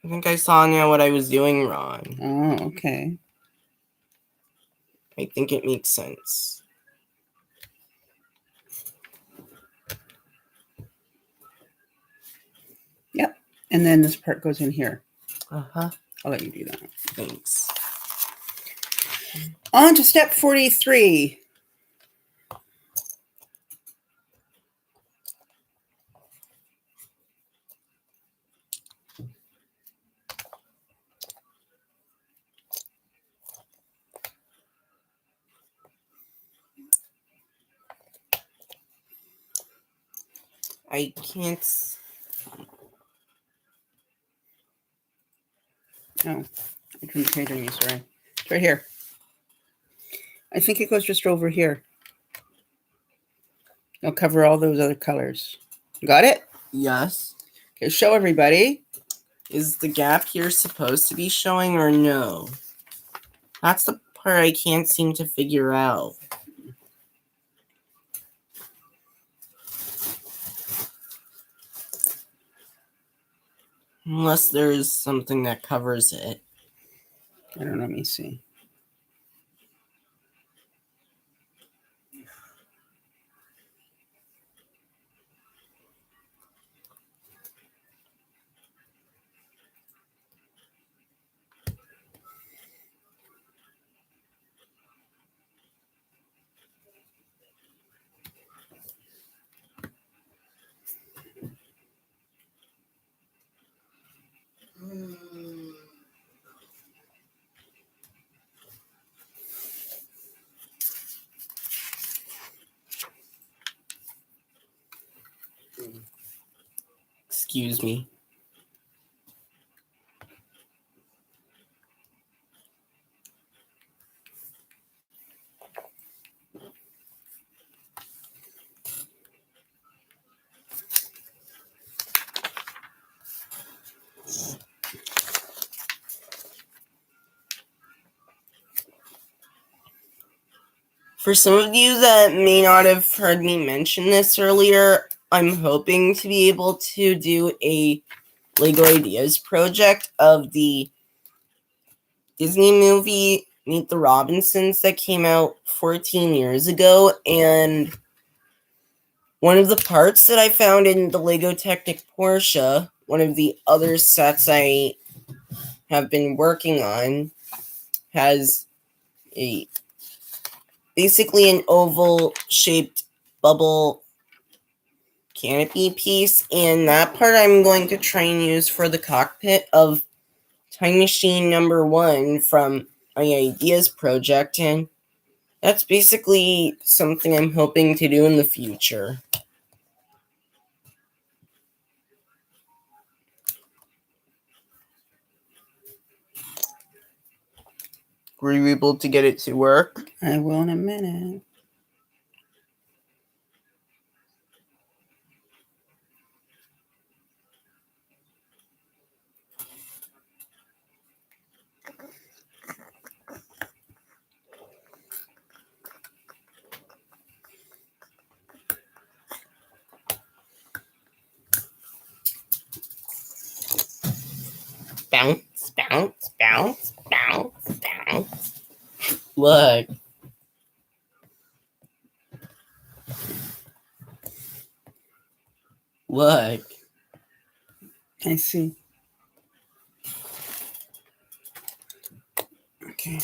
I think I saw now what I was doing wrong. Oh, okay. I think it makes sense. Yep. And then this part goes in here. Uh-huh. I'll let you do that. Thanks. On to step 43. I can't. Oh, I turned the page on you, sorry. It's right here. I think it goes just over here. It'll cover all those other colors. Got it? Yes. Okay, show everybody. Is the gap here supposed to be showing or no? That's the part I can't seem to figure out. Unless there's something that covers it. I don't know, let me see. Excuse me. For some of you that may not have heard me mention this earlier, I'm hoping to be able to do a Lego Ideas project of the Disney movie Meet the Robinsons that came out 14 years ago, and one of the parts that I found in the Lego Technic Porsche, one of the other sets I have been working on, has basically an oval shaped bubble canopy piece, and that part I'm going to try and use for the cockpit of Time Machine #1 from my Ideas project, and that's basically something I'm hoping to do in the future. Were you able to get it to work? I will in a minute. Bounce, bounce, bounce, bounce, bounce. Look. Look. I see. Okay.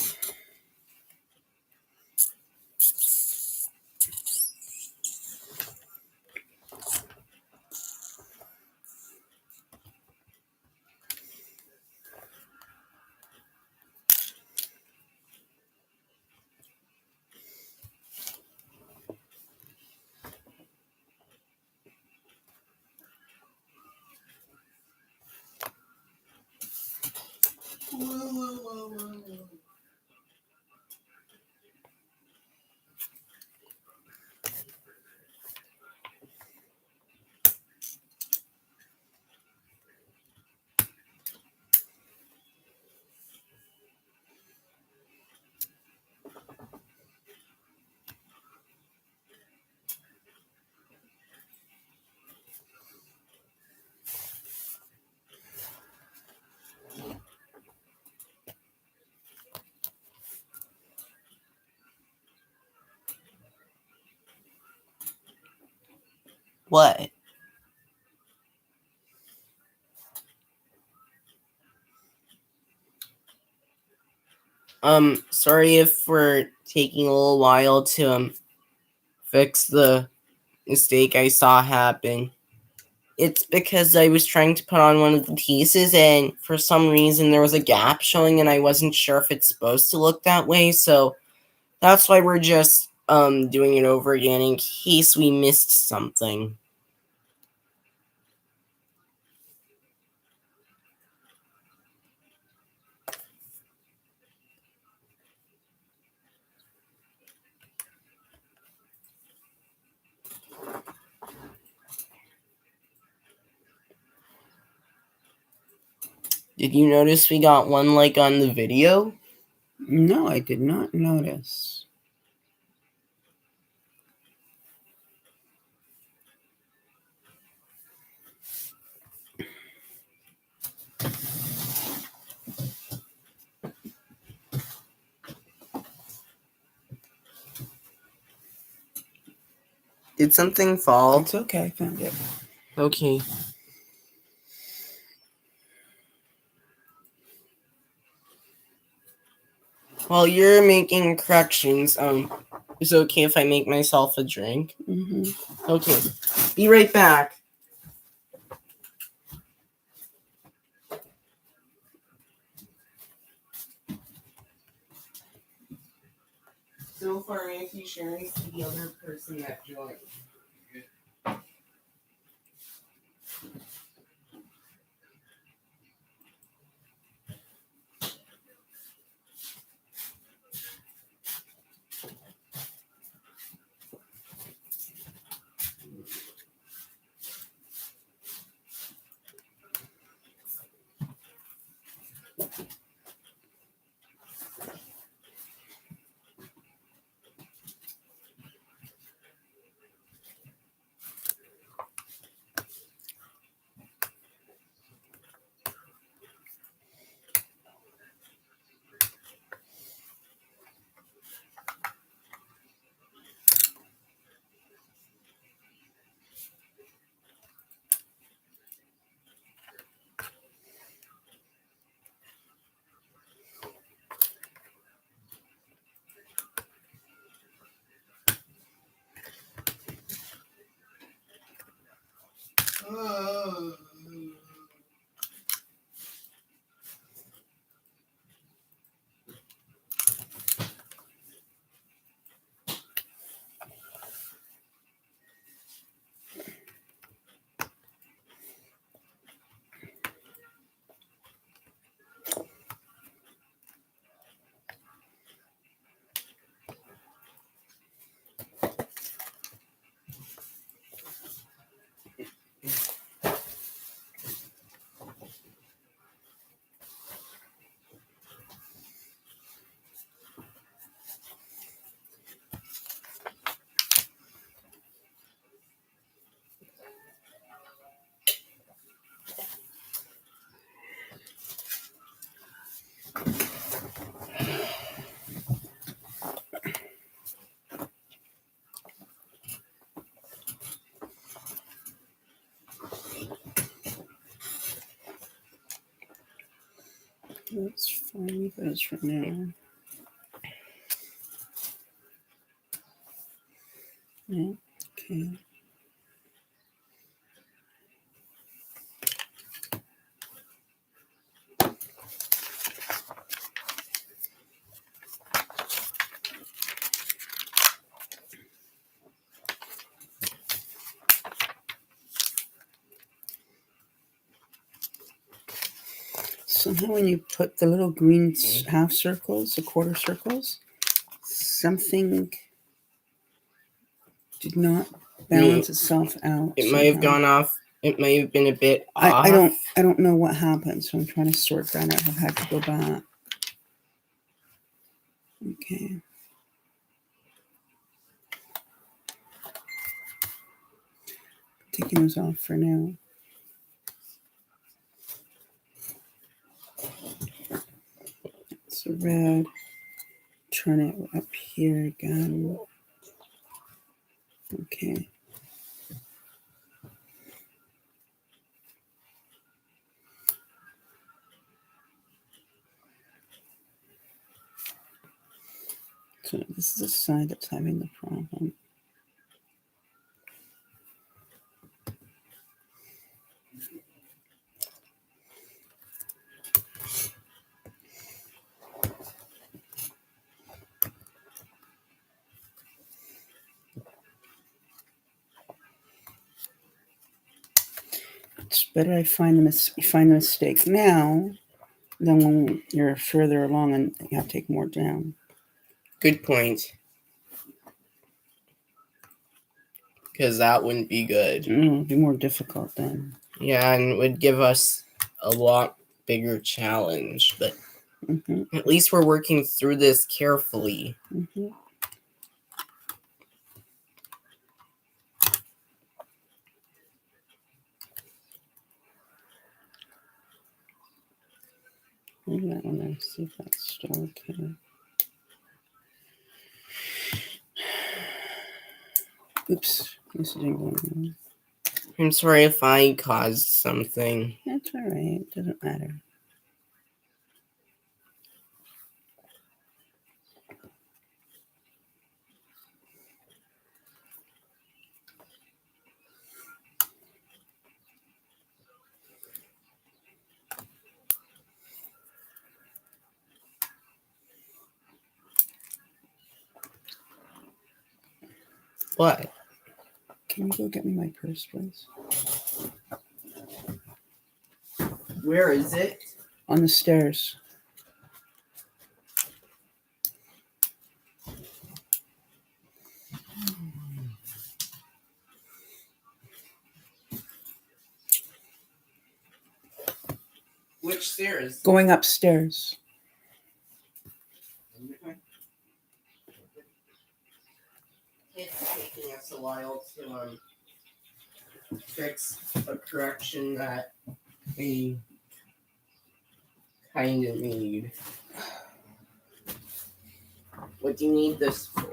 What? Sorry if we're taking a little while to fix the mistake I saw happen. It's because I was trying to put on one of the pieces and for some reason there was a gap showing and I wasn't sure if it's supposed to look that way, so that's why we're just doing it over again in case we missed something. Did you notice we got one like on the video? No, I did not notice. Did something fall? It's okay, I found it. Okay. While you're making corrections, is it okay if I make myself a drink? Mm-hmm. Okay. Be right back. So far, Auntie Sharon's the other person that joined. That's fine. Leave those for now. Yeah, okay. Somehow when you put the little green half circles, the quarter circles, something did not balance itself out. It might have gone off. It might have been a bit off. I don't know what happened, so I'm trying to sort that out. I've had to go back. Okay. Taking those off for now. It's red. Turn it up here again. Okay. So this is the side that's having the problem. It's better I find the mistake now than when you're further along and you have to take more down. Good point. Because that wouldn't be good. It would be more difficult then. Yeah, and it would give us a lot bigger challenge. But at least we're working through this carefully. Maybe that one there. See if that's still okay. Oops. This isn't going. I'm sorry if I caused something. That's all right. It doesn't matter. What? Can you go get me my purse, please? Where is it? On the stairs. Which stairs? Going upstairs. It's taking us a while to fix a correction that we kind of need. What do you need this for?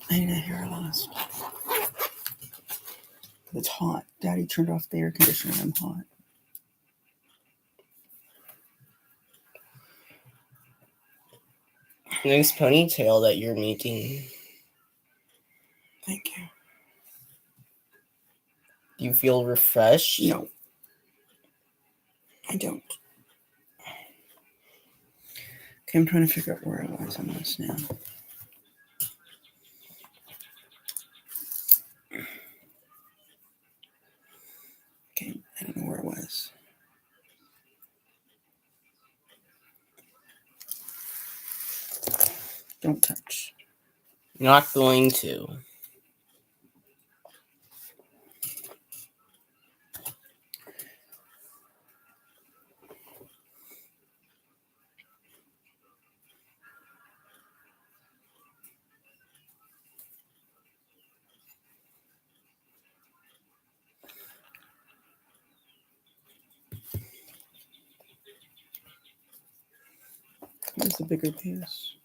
I need a hair loss. It's hot. Daddy turned off the air conditioner and I'm hot. Nice ponytail that you're making. Thank you. Do you feel refreshed? No. I don't. Okay, I'm trying to figure out where I was on this now. Okay, I don't know where it was. Don't touch. Not going to. Where's the bigger piece?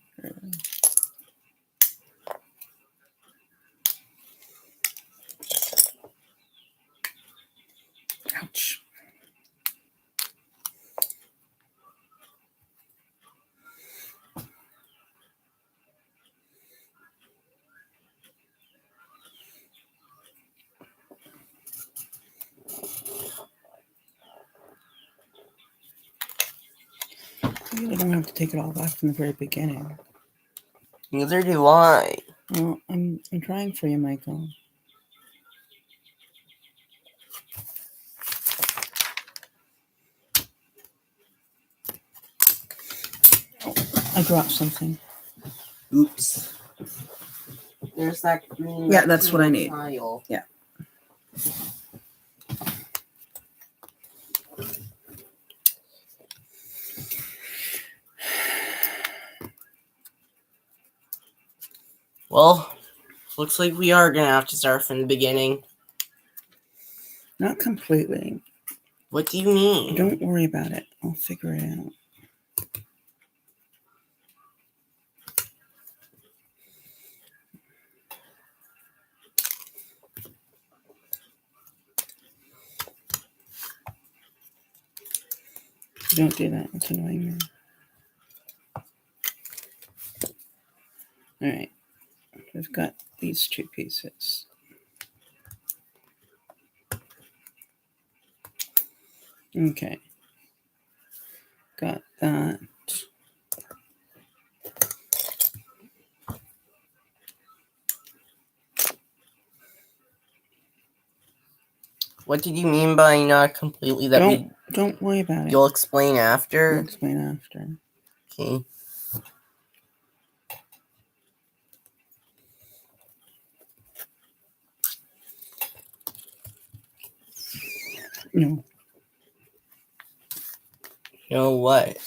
I really don't have to take it all back from the very beginning. Neither do I. Well, I'm trying for you, Michael. Oh, I dropped something. Oops. There's that green. Yeah, that's what I need. Tile. Yeah. Well, looks like we are gonna have to start from the beginning. Not completely. What do you mean? Don't worry about it. I'll figure it out. Don't do that. It's annoying me. All right. We've got these two pieces. Okay. Got that. What did you mean by not completely? That Don't worry about it. You'll explain I'll after? explain after. Okay. No. You know what?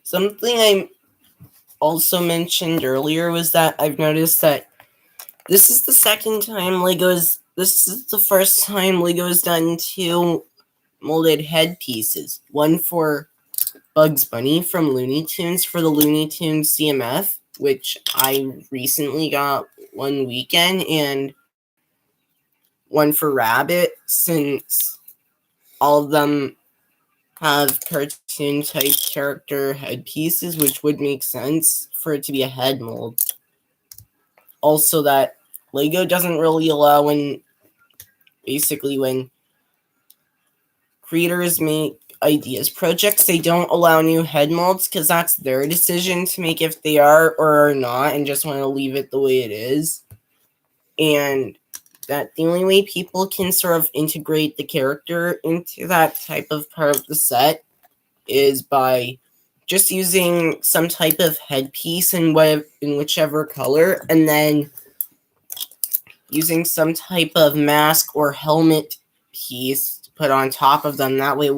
Something I also mentioned earlier was that I've noticed that this is the first time Lego's done two molded headpieces. One for Bugs Bunny from Looney Tunes for the Looney Tunes CMF, which I recently got one weekend, and one for Rabbit, since all of them have cartoon type character headpieces, which would make sense for it to be a head mold. Also, that Lego doesn't really allow when creators make ideas projects, they don't allow new head molds because that's their decision to make if they are or are not, and just want to leave it the way it is. And that the only way people can sort of integrate the character into that type of part of the set is by just using some type of headpiece in whichever color, and then using some type of mask or helmet piece to put on top of them. That way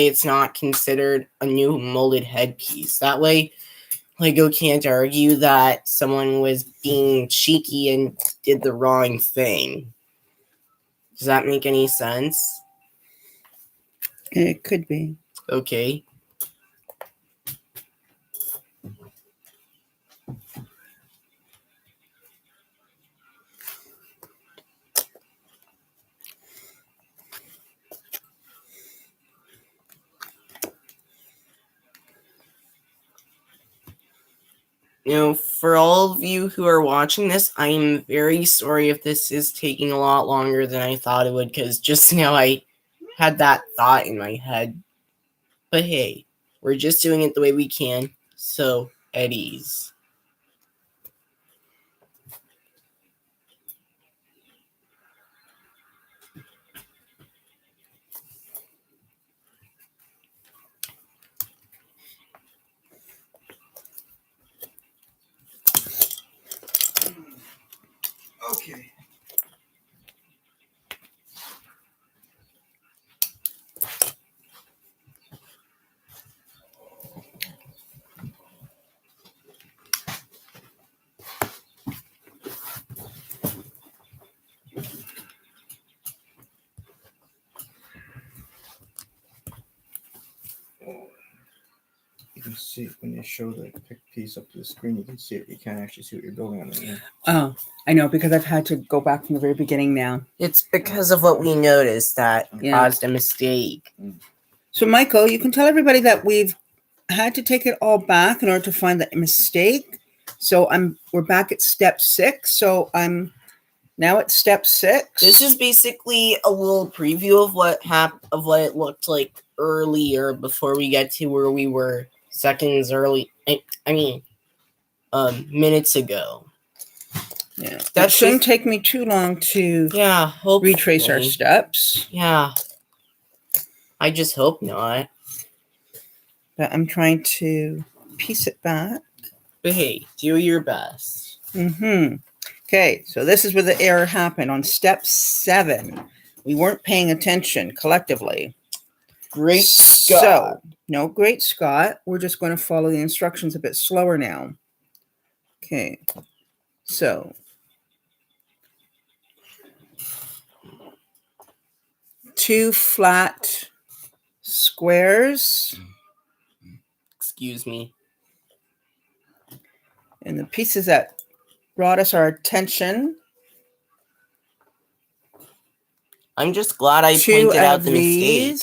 it's not considered a new molded headpiece. That way Lego can't argue that someone was being cheeky and did the wrong thing. Does that make any sense? It could be. Okay. For all of you who are watching this, I'm very sorry if this is taking a lot longer than I thought it would, because just now I had that thought in my head. But hey, we're just doing it the way we can, so at ease. Okay. You can see when you show the piece up to the screen, you can see it. You can't actually see what you're building on it. Oh, I know, because I've had to go back from the very beginning now. It's because of what we noticed that caused a mistake. So, Michael, you can tell everybody that we've had to take it all back in order to find the mistake. So we're back at step 6. So I'm Now it's step 6. This is basically a little preview of what it looked like earlier before we get to where we were seconds early. Minutes ago. Yeah, that shouldn't take me too long to retrace our steps. Yeah. I just hope not. But I'm trying to piece it back. But hey, do your best. Okay, so this is where the error happened on step 7. We weren't paying attention collectively. Great Scott. So, no, great Scott. We're just going to follow the instructions a bit slower now. Okay, so 2 flat squares. Excuse me. And the pieces that brought us our attention. I'm just glad I pointed out the mistake.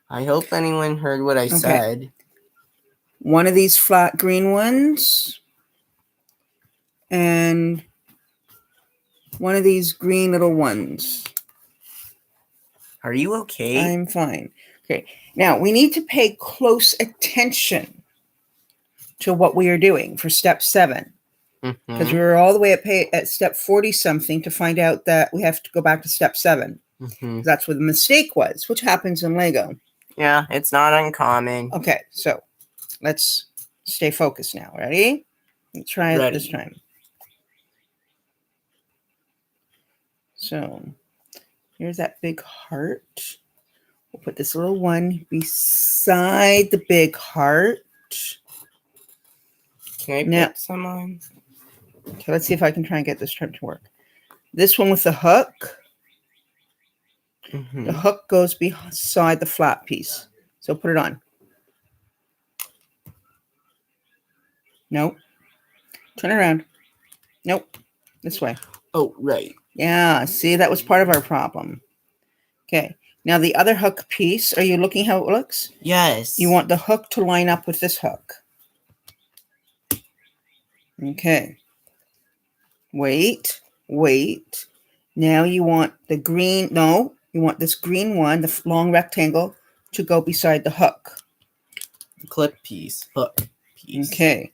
I hope anyone heard what I said. One of these flat green ones. And one of these green little ones. Are you okay? I'm fine. Okay. Now, we need to pay close attention to what we are doing for step 7. Because we were all the way at step 40-something to find out that we have to go back to step 7. That's where the mistake was, which happens in Lego. Yeah, it's not uncommon. Okay, so let's stay focused now. Ready? Let's try it this time. So here's that big heart. We'll put this little one beside the big heart. Can I put some on? Okay, let's see if I can try and get this to work. This one with the hook. The hook goes beside the flat piece. So put it on. Nope. Turn around. Nope. This way. Oh, right. Yeah, see, that was part of our problem. Okay. Now the other hook piece, are you looking how it looks? Yes. You want the hook to line up with this hook. Okay. Wait. Now you want the green, you want this green one, the long rectangle, to go beside the hook. Clip piece, hook piece. Okay.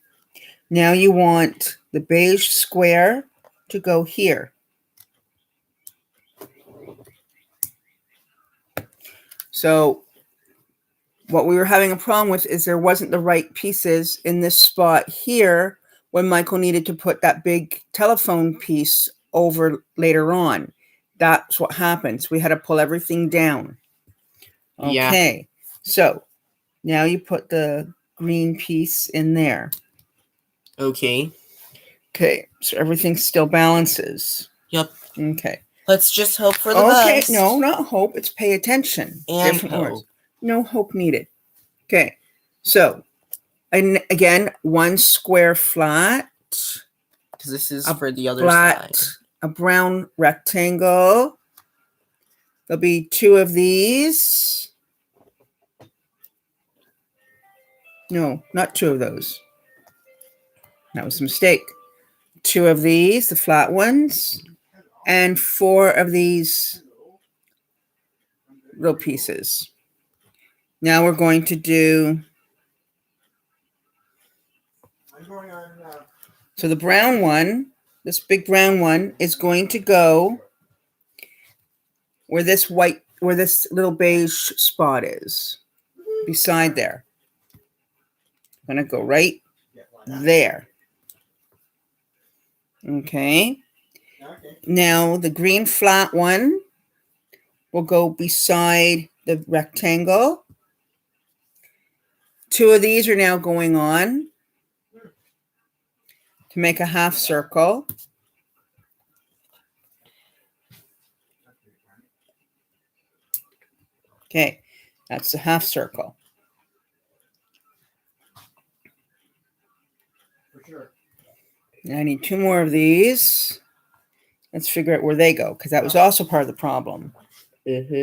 Now you want the beige square to go here. So what we were having a problem with is there wasn't the right pieces in this spot here when Michael needed to put that big telephone piece over later on. That's what happens. We had to pull everything down. Okay. Yeah. So now you put the green piece in there. Okay. Okay. So everything still balances. Yep. Okay. Let's just hope for the best. No, not hope. It's pay attention. And different hope. Words. No hope needed. Okay. So, and again, one square flat. Because this is for the other side. A brown rectangle. There'll be 2 of these. No, not 2 of those. That was a mistake. 2 of these, the flat ones. And 4 of these little pieces. Now we're going to do. So the brown one, this big brown one, is going to go where this little beige spot is, beside there. I'm going to go right there. Okay. Now the green flat one will go beside the rectangle. 2 of these are now going on to make a half circle. Okay, that's a half circle. For sure. And I need 2 more of these. Let's figure out where they go, because that was also part of the problem. No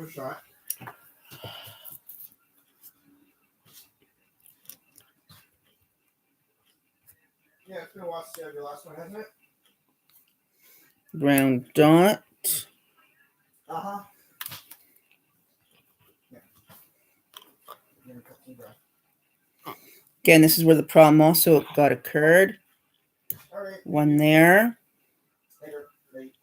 shot. been a while since you had your last one, hasn't it? Brown dot. Uh-huh. Again, this is where the problem also got occurred. All right. One there Later. Late.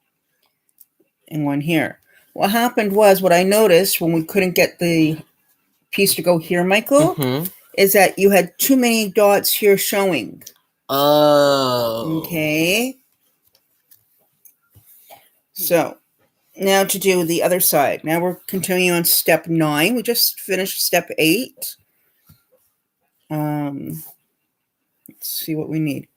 and one here. What happened was, what I noticed when we couldn't get the piece to go here, Michael, Mm-hmm. is that you had too many dots here showing. Oh. Okay. So now to do the other side. Now we're continuing on step 9. We just finished step 8. Let's see what we need.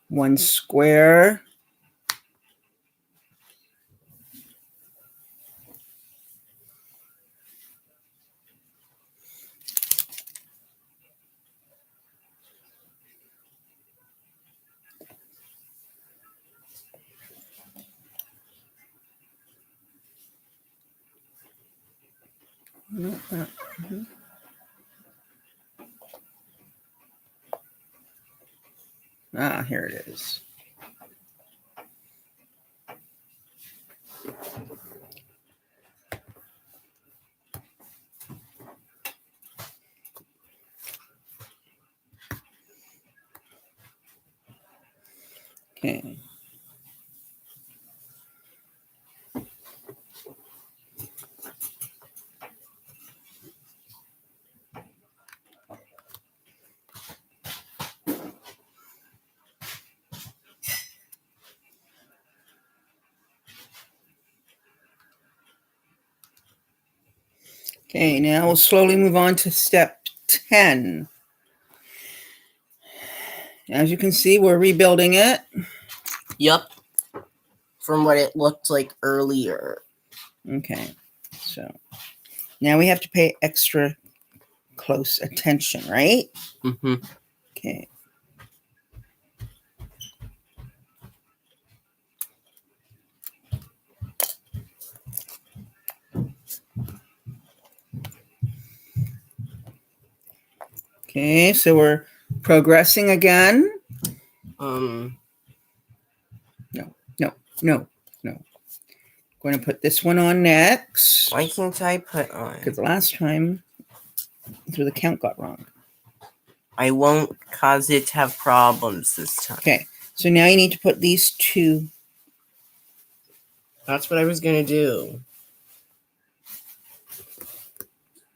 One square. Ah, here it is. Okay. Okay, now we'll slowly move on to step 10. As you can see, we're rebuilding it. Yup. From what it looked like earlier. Okay, so now we have to pay extra close attention, right? Mm-hmm. Okay. Okay, so we're progressing again. No. Going to put this one on next. Why can't I put on? Because last time, that's where the count got wrong. I won't cause it to have problems this time. Okay, so now you need to put these two. That's what I was gonna do.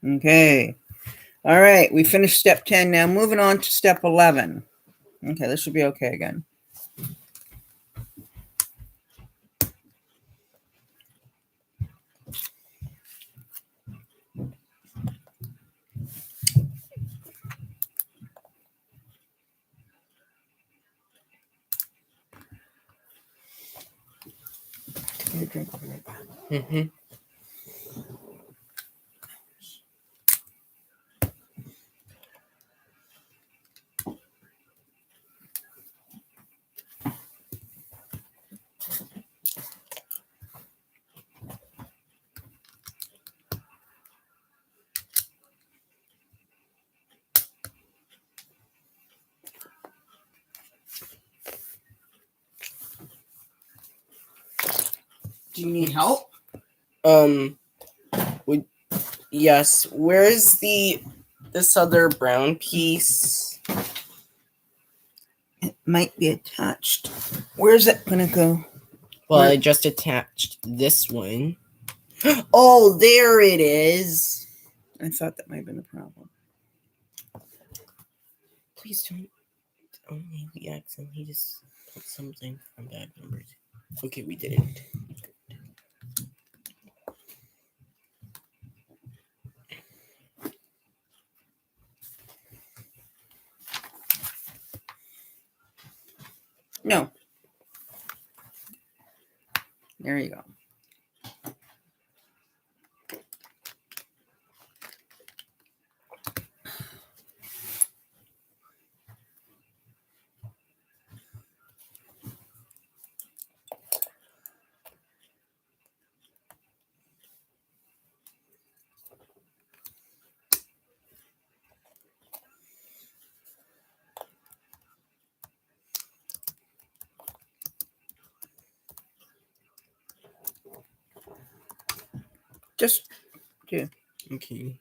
Okay. All right, we finished step 10. Now moving on to step 11. Okay, this should be okay again. Mm-hmm. Do you need help? Yes. Where's this other brown piece? It might be attached. Where's it going to go? Well, Where- I just attached this one. Oh, there it is. I thought that might have been the problem. Please don't. Only we accidentally just put something from bad numbers. Okay, we didn't. No. There you go. Just do. Okay.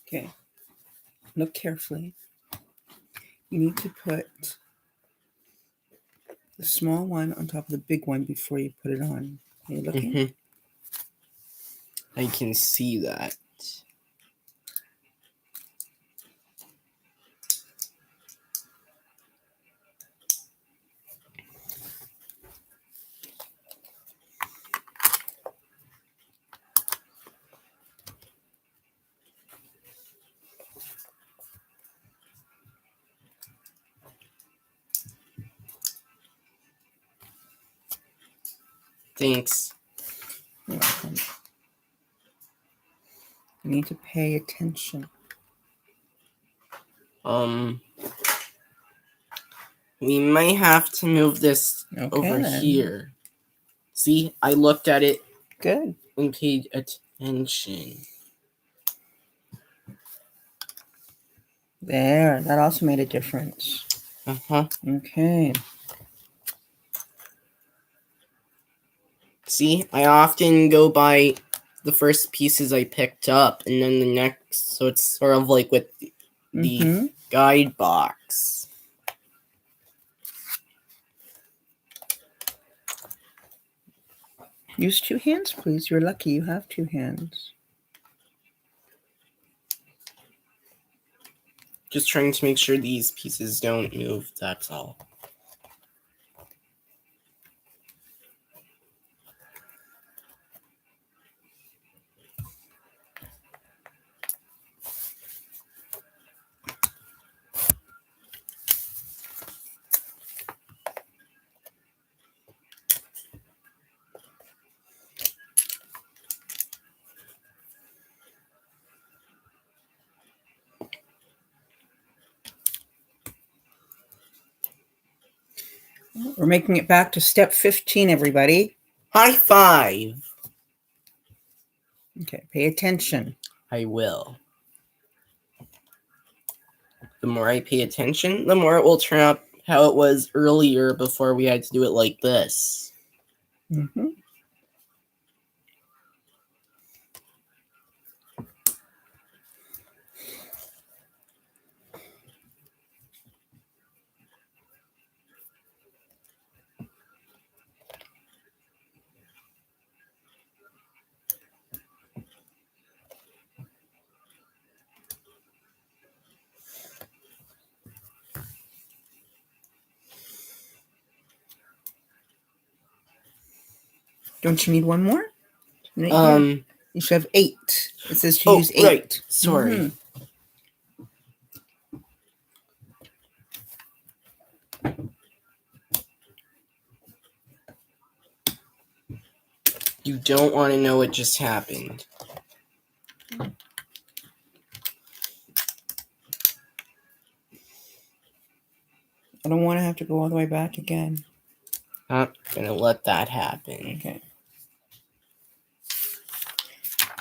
Okay. Look carefully. You need to put the small one on top of the big one before you put it on. Are you looking? Mhm. I can see that. Thanks. You're welcome. You need to pay attention. We might have to move this over then. here. See, I looked at it Good. and paid attention. There. That also made a difference. Uh-huh. Okay. See, I often go by the first pieces I picked up and then the next, so it's sort of like with the Mm-hmm. guide box. Use two hands, please. You're lucky you have two hands. Just trying to make sure these pieces don't move, that's all. We're making it back to step 15, everybody. High five! Okay, pay attention. I will. The more I pay attention, the more it will turn out how it was earlier before we had to do it like this. Mm-hmm. Don't you need one more? You should have 8. It says to use 8. Right. Sorry. Mhm. You don't want to know what just happened. I don't want to have to go all the way back again. Not gonna let that happen. Okay.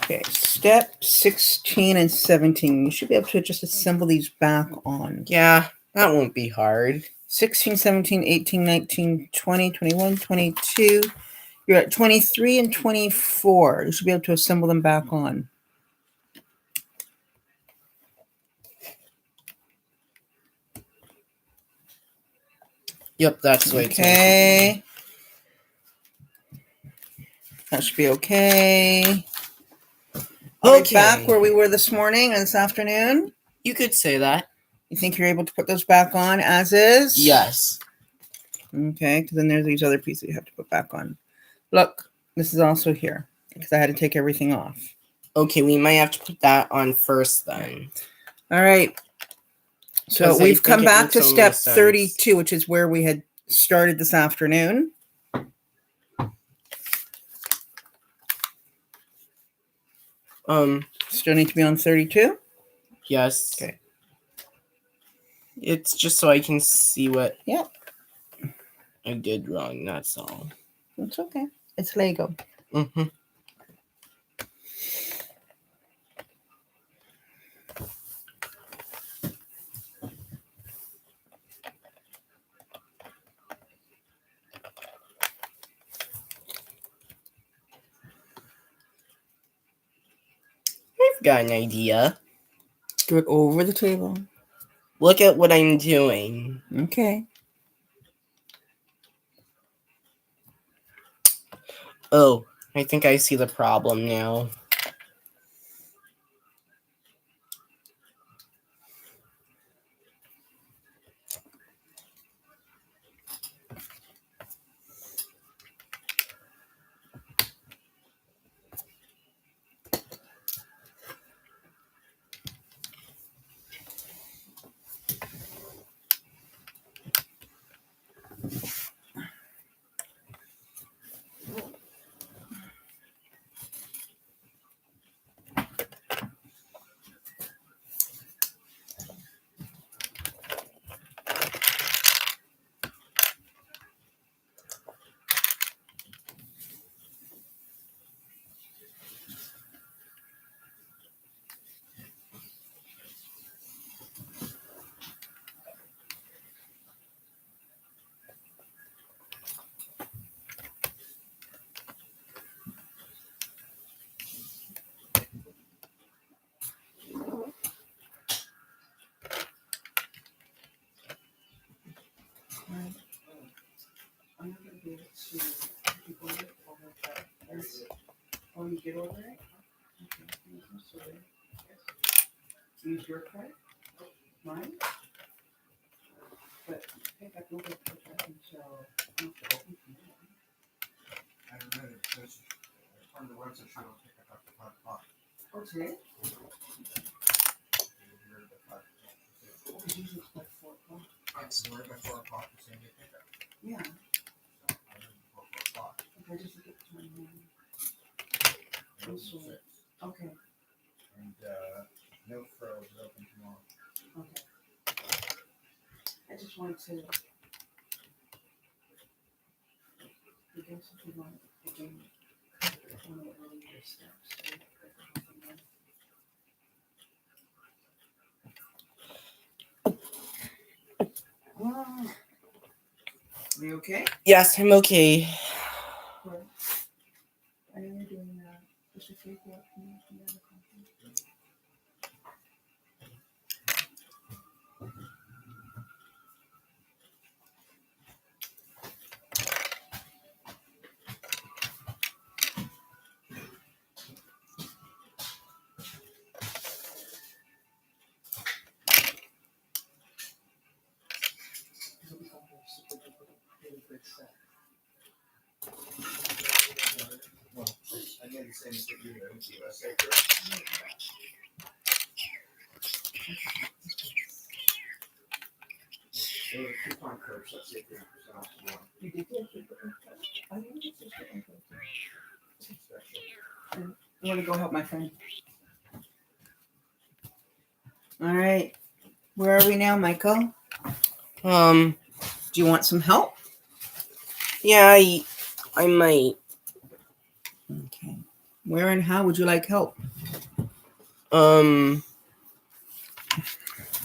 Okay, step 16 and 17. You should be able to just assemble these back on. Yeah, that won't be hard. 16, 17, 18, 19, 20, 21, 22. You're at 23 and 24. You should be able to assemble them back on. Yep, that's the way it's Okay. That should be okay. Are we back where we were this morning and this afternoon? You could say that. You think you're able to put those back on as is? Yes. Okay, because then there's these other pieces you have to put back on. Look, this is also here because I had to take everything off. Okay, we might have to put that on first then. All right. So we've come back to step 32, which is where we had started this afternoon. Still need to be on 32? Yes. Okay. It's just so I can see what Yep. I did wrong, that's all. It's okay. It's Lego. Mm-hmm. I've got an idea. Do it over the table. Look at what I'm doing. Okay. Oh, I think I see the problem now. I'm not going to be able to get over it. Oh, you get over it? Okay. Use your card? Mine? But I think I can open it until I have to open from there. I don't know. On the website, I don't pick up the 5 o'clock. Oh, today? Oh, it's usually like 4 o'clock. It's right by 4 o'clock. The same day pickup. Yeah. So I leave before 4 o'clock. Okay, just look at the time now. And sure. Okay. no frills is open tomorrow. Okay. I just wanted to. You guys, if you want, again, one of the earlier steps. Are you okay? Yes, I'm okay. Good. I know you're doing just a few work from the other company. Well, I made the same mistake you did. I went to USA first. There were coupon codes that say 30% off tomorrow. You did get it. I think it's just Special. I want to go help my friend. All right. Where are we now, Michael? Um, Do you want some help? yeah, I might. Okay. Where and how would you like help?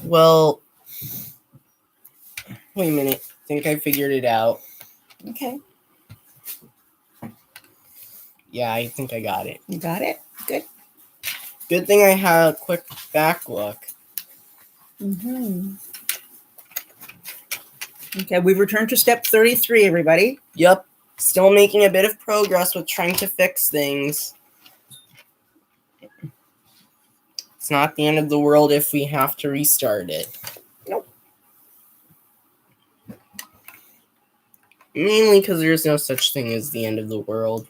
Well, wait a minute. I think I figured it out. Okay. Yeah, I think I got it. You got it? Good. Good thing I had a quick back look. Mm-hmm. Okay, we've returned to step 33, everybody. Yep. Still making a bit of progress with trying to fix things. It's not the end of the world if we have to restart it. Nope. Mainly because there's no such thing as the end of the world.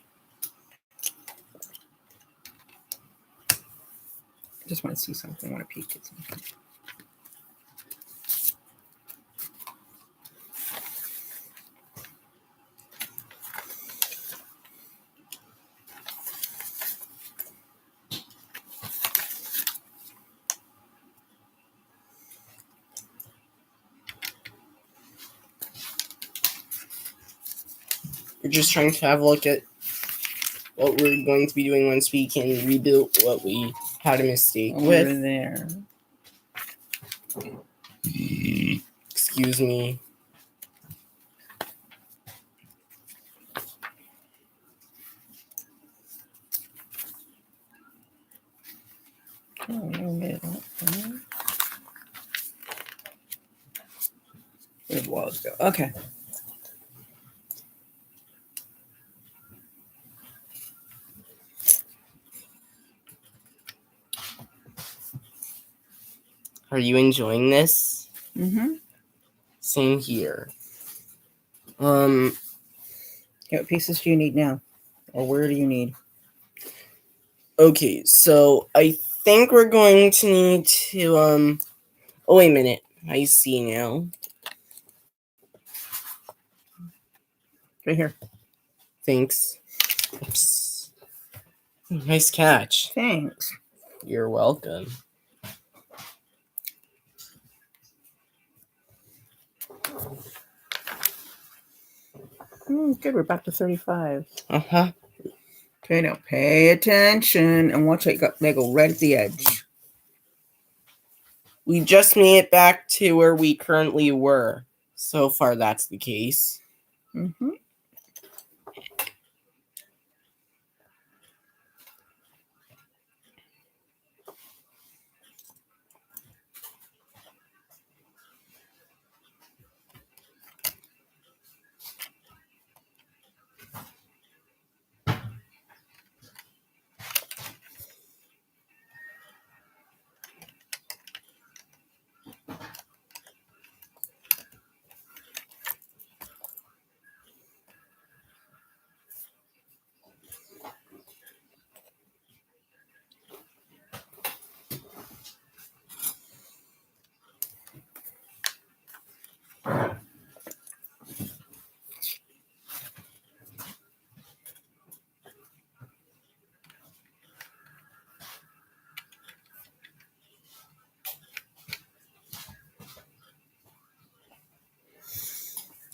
I just want to see something. I want to peek at something. we're just trying to have a look at what we're going to be doing once we can rebuild what we had a mistake Over with. there. Excuse me. Where did walls go? Okay. Are you enjoying this? Mm-hmm. Same here. What pieces do you need now? Or where do you need? Okay, so I think we're going to need to, oh, wait a minute. I see now. Right here. Thanks. Oops. Nice catch. Thanks. You're welcome. Good, we're back to 35. Uh-huh. Okay, now pay attention and watch it they go right at the edge. We just made it back to where we currently were. So far, that's the case. Mm-hmm.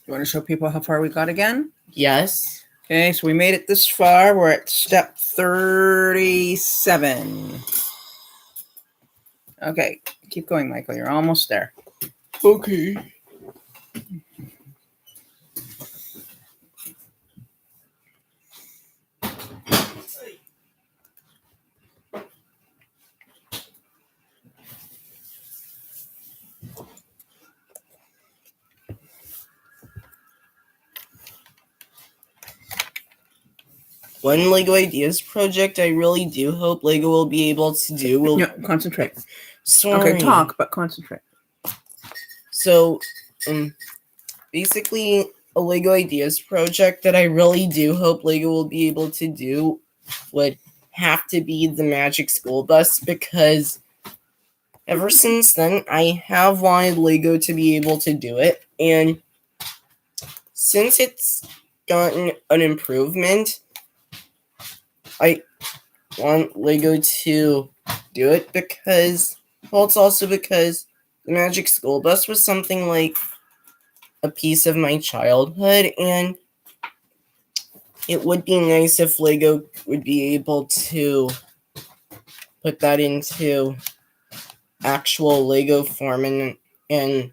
You want to show people how far we got again? Yes. Okay, so we made it this far. We're at step 37. Okay, keep going, Michael. You're almost there. Okay. One LEGO Ideas project I really do hope LEGO will be able to do will... No, concentrate. Sorry. Okay, talk, but concentrate. So, basically, a LEGO Ideas project that I really do hope LEGO will be able to do would have to be the Magic School Bus, because ever since then, I have wanted LEGO to be able to do it, and since it's gotten an improvement, I want LEGO to do it because, well, it's also because the Magic School Bus was something like a piece of my childhood, and it would be nice if LEGO would be able to put that into actual LEGO form and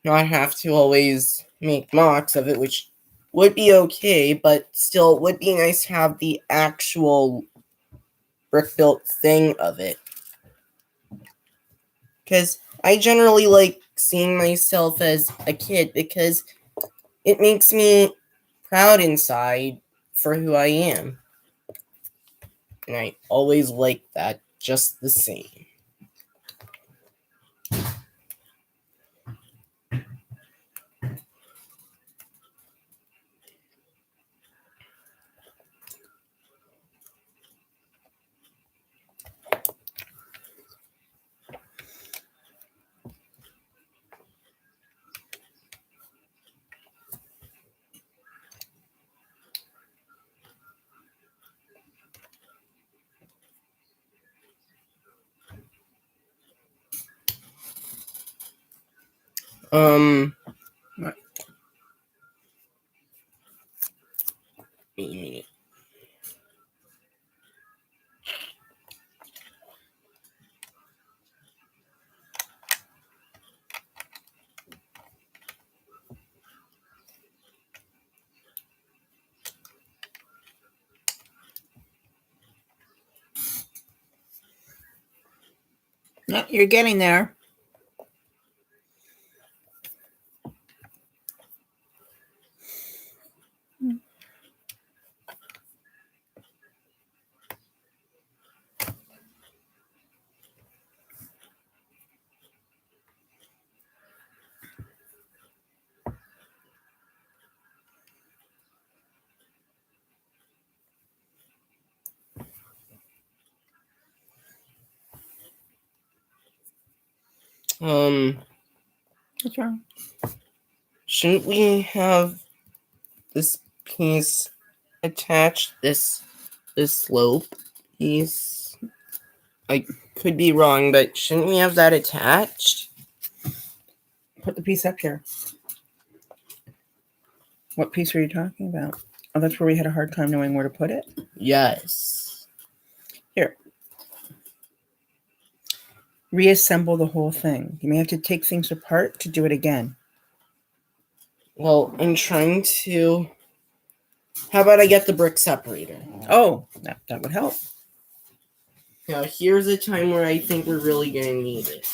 not have to always make mocks of it, which would be okay, but still it would be nice to have the actual brick-built thing of it. Because I generally like seeing myself as a kid because it makes me proud inside for who I am. And I always like that just the same. What? Yeah, you're getting there. What's wrong? Shouldn't we have this piece attached? This slope piece? I could be wrong, but shouldn't we have that attached? Put the piece up here. What piece are you talking about? Oh, that's where we had a hard time knowing where to put it? Yes. Here. Reassemble the whole thing. You may have to take things apart to do it again. Well, I'm trying to... How about I get the brick separator? Oh, that would help. Now, here's a time where I think we're really going to need it.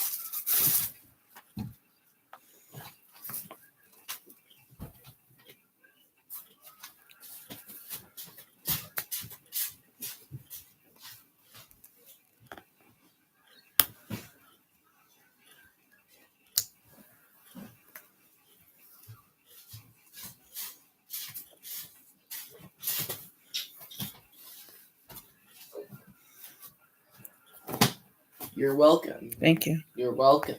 You're welcome. Thank you. You're welcome.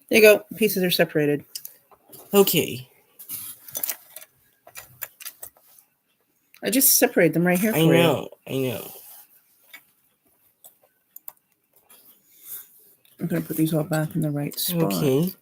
There you go. Pieces are separated. Okay. I just separated them right here for I you. I know. I'm going to put these all back in the right spot. Okay.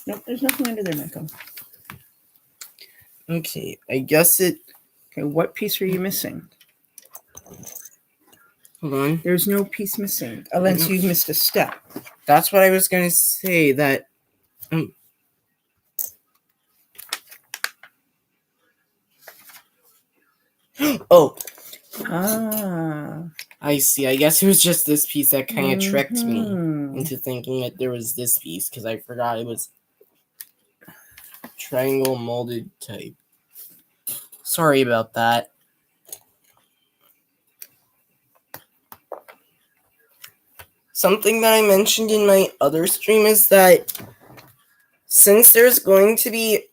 Nope, there's nothing under there, Michael. Okay, I guess it... Okay, what piece are you missing? Hold on. There's no piece missing, unless you've missed a step. That's what I was going to say, that... Oh! Ah. I see. I guess it was just this piece that kind of tricked me Mhm. into thinking that there was this piece, because I forgot it was triangle molded type. Sorry about that. Something that I mentioned in my other stream is that since there's going to be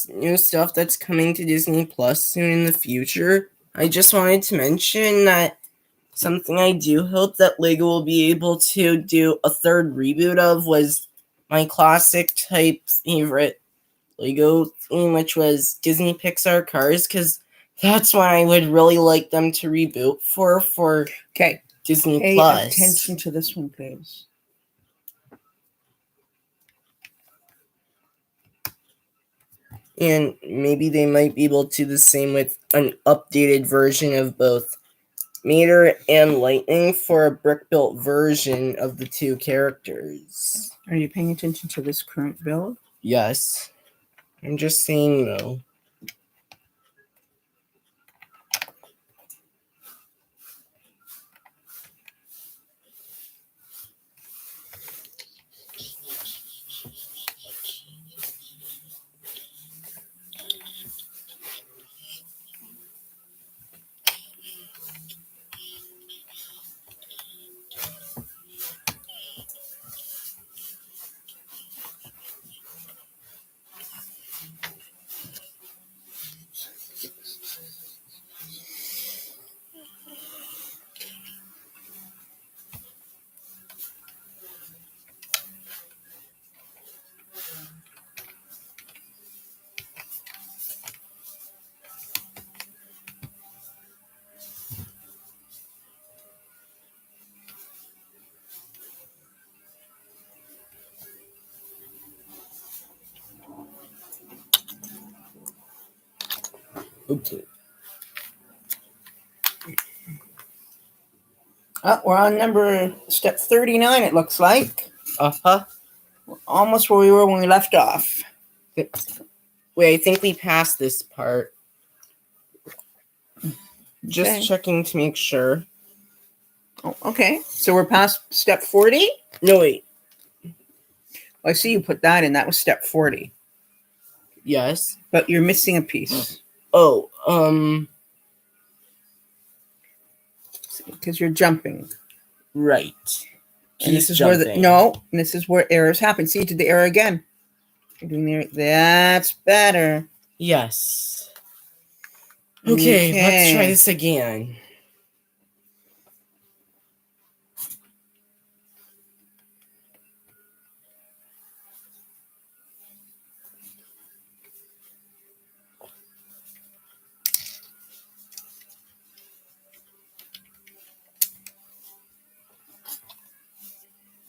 new stuff that's coming to Disney Plus soon in the future, I just wanted to mention that something I do hope that LEGO will be able to do a third reboot of was my classic type favorite LEGO theme, which was Disney Pixar Cars, because that's what I would really like them to reboot for Okay. Disney Pay Plus. attention to this one, please. And maybe they might be able to do the same with an updated version of both Mater and Lightning for a brick-built version of the two characters. Are you paying attention to this current build? Yes. I'm just saying, though. Okay. Oh, we're on step 39, it looks like. Uh-huh. Almost where we were when we left off. Wait, I think we passed this part. Just Okay. checking to make sure. Oh, okay. So we're past step 40? No, wait. I see you put that in. That was step 40. Yes. But you're missing a piece. Oh, Because you're jumping. right. And this Keep is where jumping. and this is where errors happen. See, you did the error again. You're doing the, that's better. Yes. Okay, let's try this again.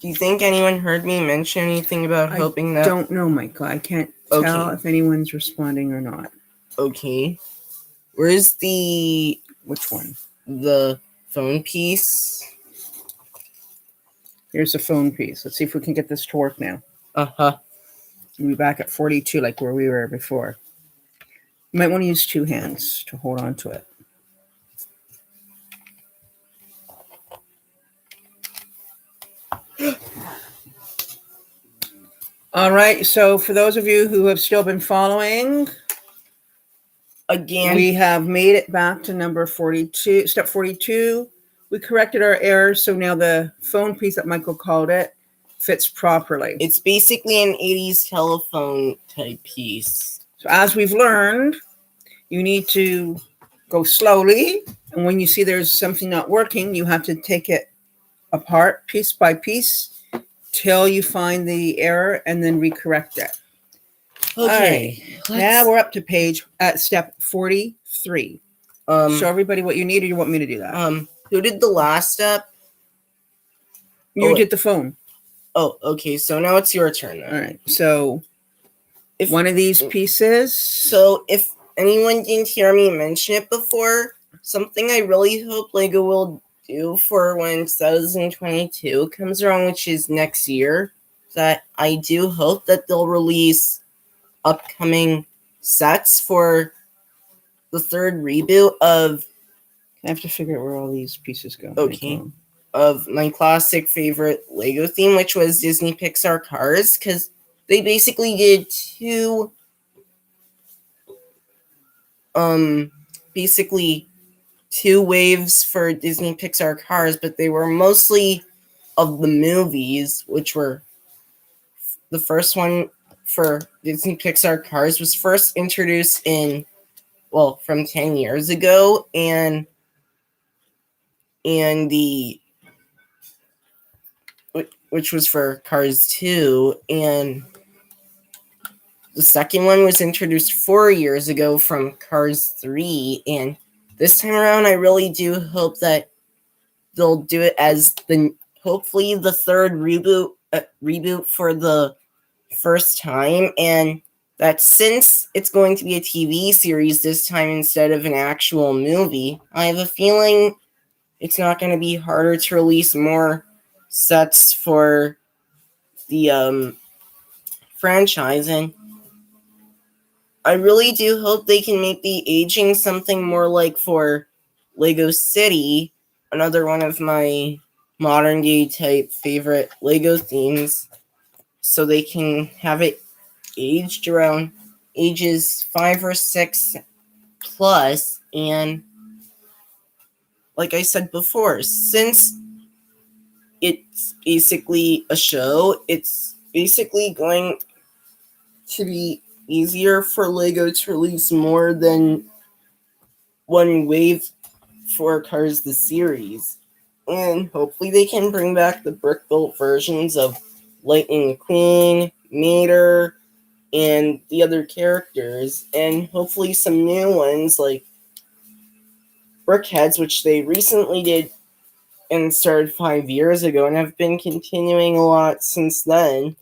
Do you think anyone heard me mention anything about hoping that? I don't know, Michael. I can't tell if anyone's responding or not. Okay. Where's the... Which one? The phone piece? Here's the phone piece. Let's see if we can get this to work now. Uh-huh. We'll be back at 42 like where we were before. You might want to use 2 hands to hold on to it. All right, so for those of you who have still been following, again, we have made it back to number 42, step 42. We corrected our errors, so now the phone piece that Michael called it fits properly. It's basically an 80s telephone type piece. So as we've learned, you need to go slowly, and when you see there's something not working, you have to take it apart piece by piece till you find the error and then recorrect it. Okay. Right. Now we're up to step 43. Show everybody what you need, or you want me to do that? Who did the last step? You did the phone. Oh, okay. So now it's your turn then. All right. So if one of these pieces. So if anyone didn't hear me mention it before, something I really hope Lego will do for when 2022 comes around, which is next year, that I do hope that they'll release upcoming sets for the third reboot of... I have to figure out where all these pieces go. Okay. Of my classic favorite Lego theme, which was Disney Pixar Cars, because they basically did two waves for Disney Pixar Cars, but they were mostly of the movies, which were the first one for Disney Pixar Cars was first introduced from 10 years ago, and which was for Cars 2, and the second one was introduced 4 years ago from Cars 3, and this time around I really do hope that they'll do it as hopefully the third reboot for the first time, and that since it's going to be a TV series this time instead of an actual movie, I have a feeling it's not going to be harder to release more sets for the franchise, and I really do hope they can make the aging something more like for Lego City, another one of my modern day type favorite Lego themes, so they can have it aged around ages 5 or 6 plus. And like I said before, since it's basically a show, it's basically going to be easier for Lego to release more than one wave for Cars the series. And hopefully they can bring back the brick-built versions of Lightning McQueen, Mater, and the other characters, and hopefully some new ones like Brickheads, which they recently did and started 5 years ago and have been continuing a lot since then,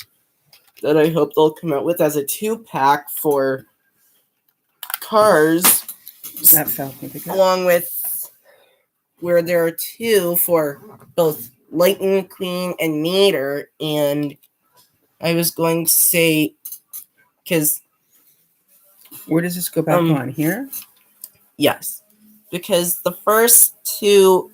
that I hope they'll come out with as a 2-pack for Cars. That fell. Can you pick it up? along with where there are two for both Lightning McQueen and Mater, and I was going to say, because Where does this go back on? Here? yes, because the first Pixar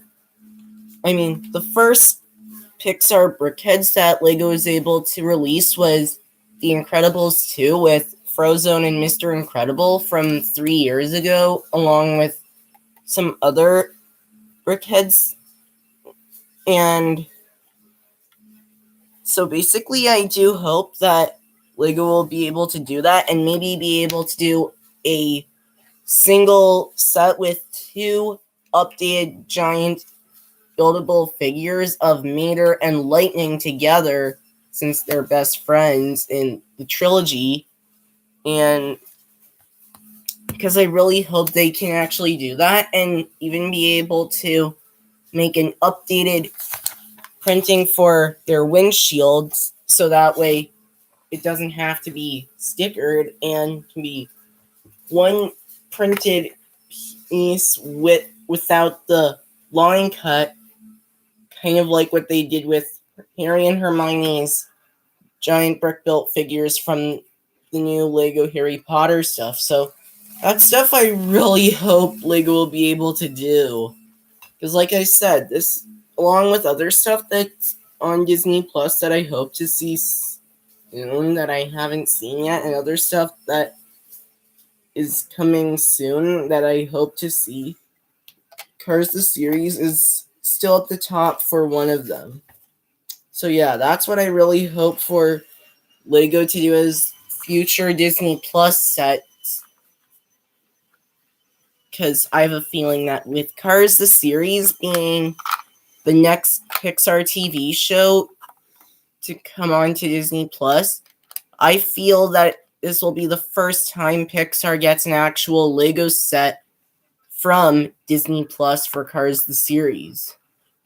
brickheads that Lego was able to release was The Incredibles 2 with Frozone and Mr. Incredible from 3 years ago, along with some other brickheads. And so basically, I do hope that Lego will be able to do that and maybe be able to do a single set with two updated giant buildable figures of Mater and Lightning together, since they're best friends in the trilogy. And because I really hope they can actually do that and even be able to make an updated printing for their windshields, so that way it doesn't have to be stickered and can be one printed piece without the line cut, kind of like what they did with Harry and Hermione's giant brick built figures from the new Lego Harry Potter stuff. So that's stuff I really hope Lego will be able to do. Because like I said, this, along with other stuff that's on Disney Plus that I hope to see soon that I haven't seen yet, and other stuff that is coming soon that I hope to see, Cars the series is still at the top for one of them. So yeah, that's what I really hope for Lego to do as future Disney Plus sets. Because I have a feeling that with Cars the series being the next Pixar TV show to come on to Disney Plus, I feel that this will be the first time Pixar gets an actual Lego set from Disney Plus for Cars the series.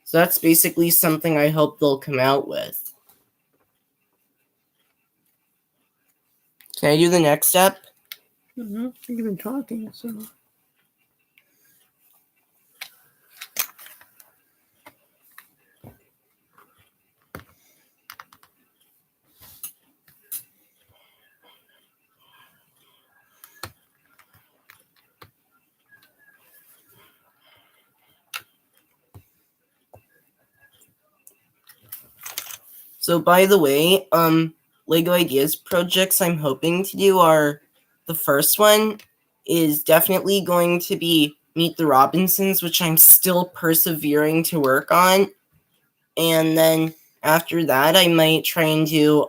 So that's basically something I hope they'll come out with. Can I do the next step? I don't know. I think you've been talking, so. So by the way, Lego Ideas projects I'm hoping to do are, the first one is definitely going to be Meet the Robinsons, which I'm still persevering to work on. And then after that, I might try and do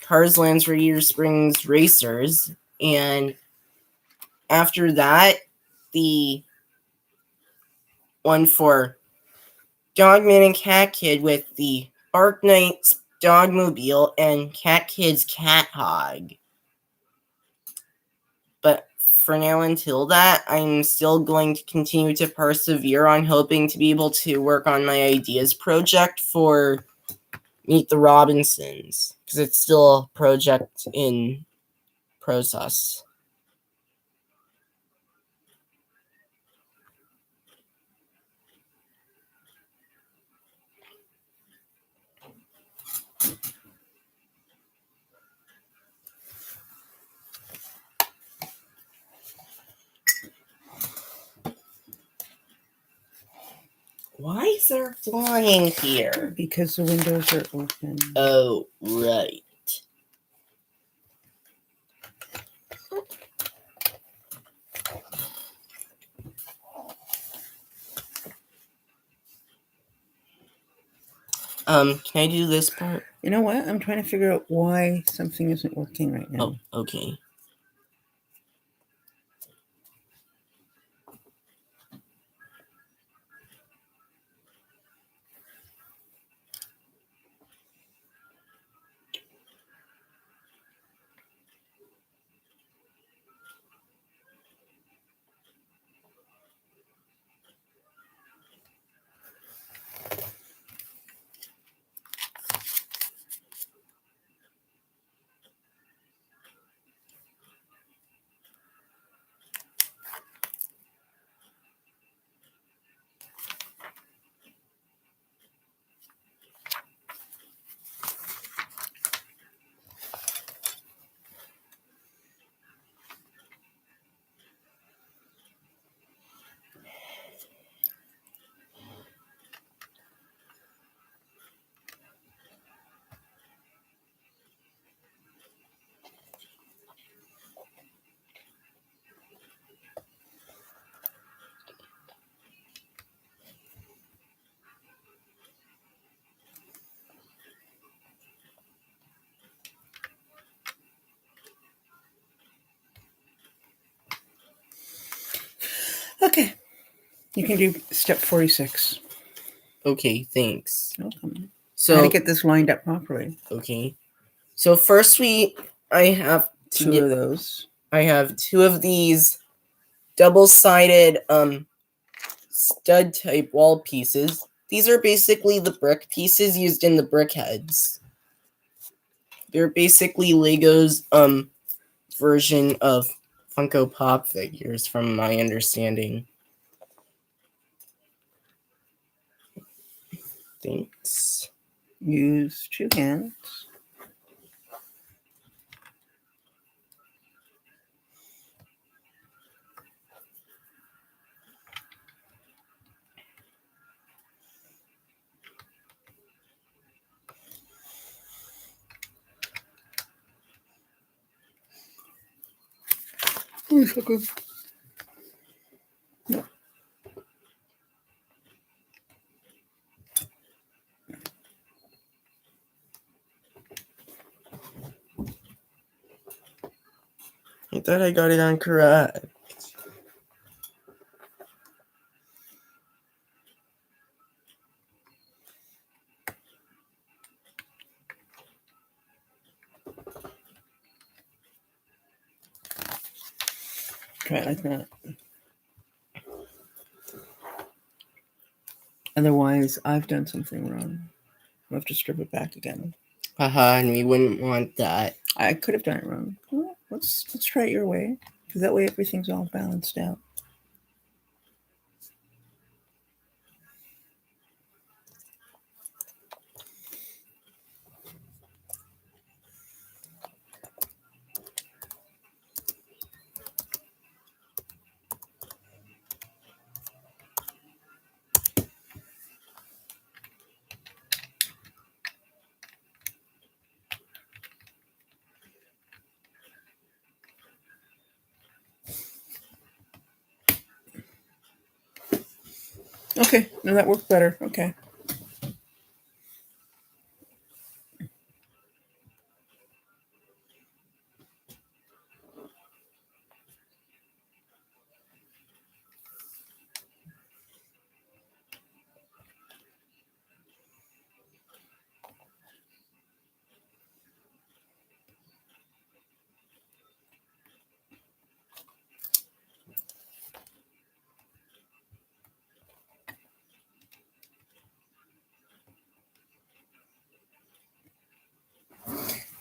Cars Lands Radiator Springs Racers. And after that, the one for Dogman and Cat Kid with the Arc Knight's Dogmobile and Cat Kid's Cat Hog. But for now, until that, I'm still going to continue to persevere on hoping to be able to work on my ideas project for Meet the Robinsons, because it's still a project in process. Why is there flying here? Because the windows are open. Oh, right. Can I do this part? You know what? I'm trying to figure out why something isn't working right now. Oh, okay. Okay. You can do step 46. Okay, thanks. Welcome. So How to get this lined up properly. okay. So first I have to Two get of those. I have two of these double-sided stud type wall pieces. These are basically the brick pieces used in the brick heads. They're basically Lego's version of Funko Pop figures from my understanding. Thanks. Use 2 hands. Oh, so good. No. I thought I got it on correct. Try it like that. Otherwise, I've done something wrong. I'll have to strip it back again. Haha, and we wouldn't want that. I could have done it wrong. Well, let's try it your way, because that way everything's all balanced out. Okay, no, that worked better. Okay.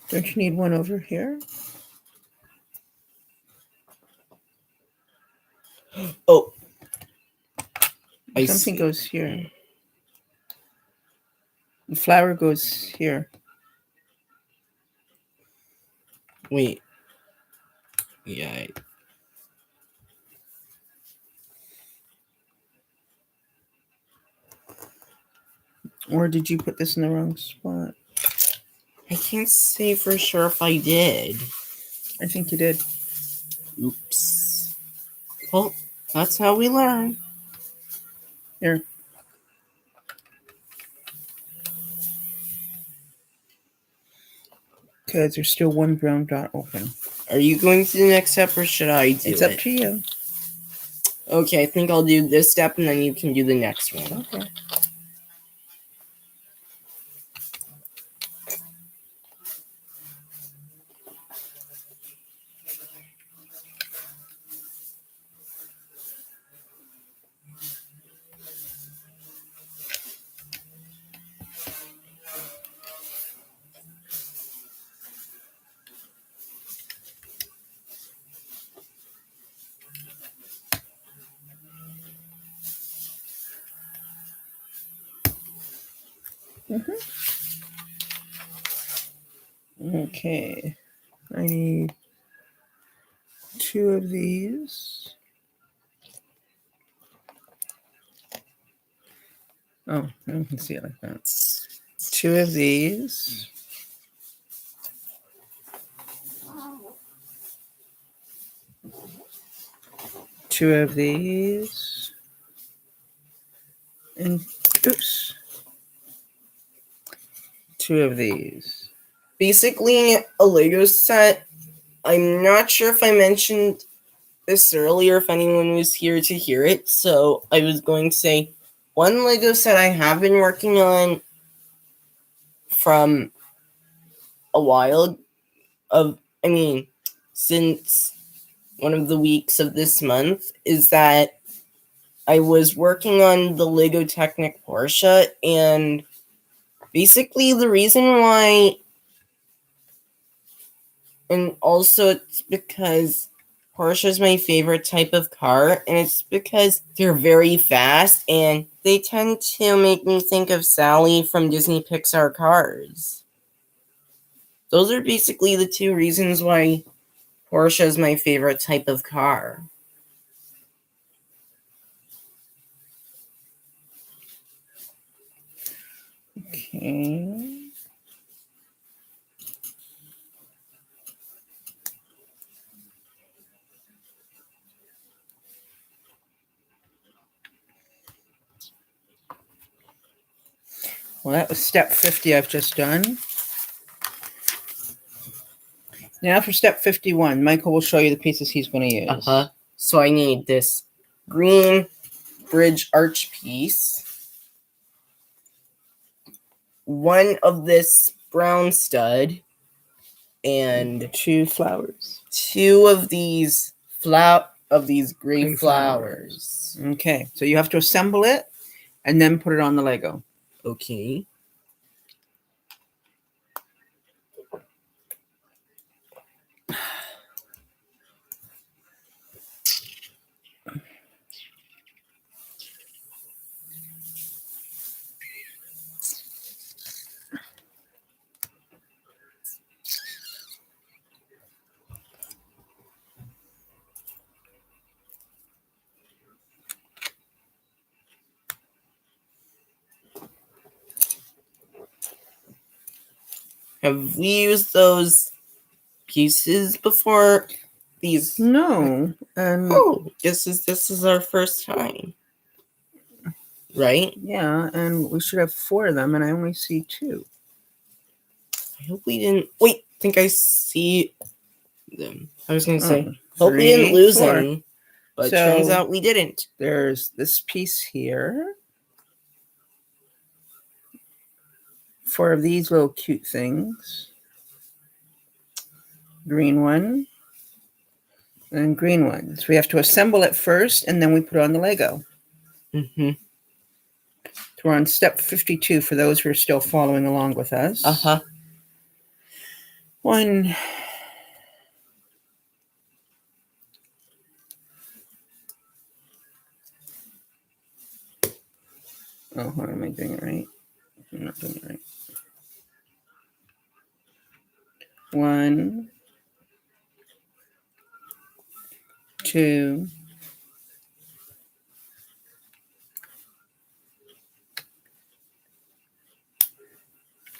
Don't you need one over here? Oh. I Something see. goes here. The flower goes here. Wait. Yeah. Or did you put this in the wrong spot? I can't say for sure if I did. I think you did. Oops. Well, that's how we learn. Here. Because there's still one brown dot open. Are you going to the next step or should I do It's it? up to you. Okay, I think I'll do this step and then you can do the next one. Okay. Okay. I need 2 of these. Oh, I can see it like that. 2 of these. 2 of these. And oops. 2 of these. Basically, a Lego set. I'm not sure if I mentioned this earlier if anyone was here to hear it. So I was going to say one Lego set I have been working on from a while since one of the weeks of this month is that I was working on the Lego Technic Porsche, and basically the reason why, and also it's because Porsche is my favorite type of car, and it's because they're very fast, and they tend to make me think of Sally from Disney Pixar Cars. Those are basically the two reasons why Porsche is my favorite type of car. Okay. Well, that was step 50 I've just done. Now for step 51, Michael will show you the pieces he's going to use. So I need this green bridge arch piece, one of this brown stud, and two flowers. two of these gray flowers. Okay, so you have to assemble it and then put it on the Lego. Okay. Have we used those pieces before? These? No. This is our first time. Right? Yeah, and we should have 4 of them, and I only see 2. I hope we didn't... Wait, I think I see them. I was going to say, hope we 3, didn't lose 4. any. But So, turns out we didn't. There's this piece here. 4 of these little cute things. Green one. And green one. So we have to assemble it first, and then we put it on the Lego. Mm-hmm. So we're on step 52 for those who are still following along with us. 1. Oh, hold on, am I doing it right? I'm not doing it right. 1, 2,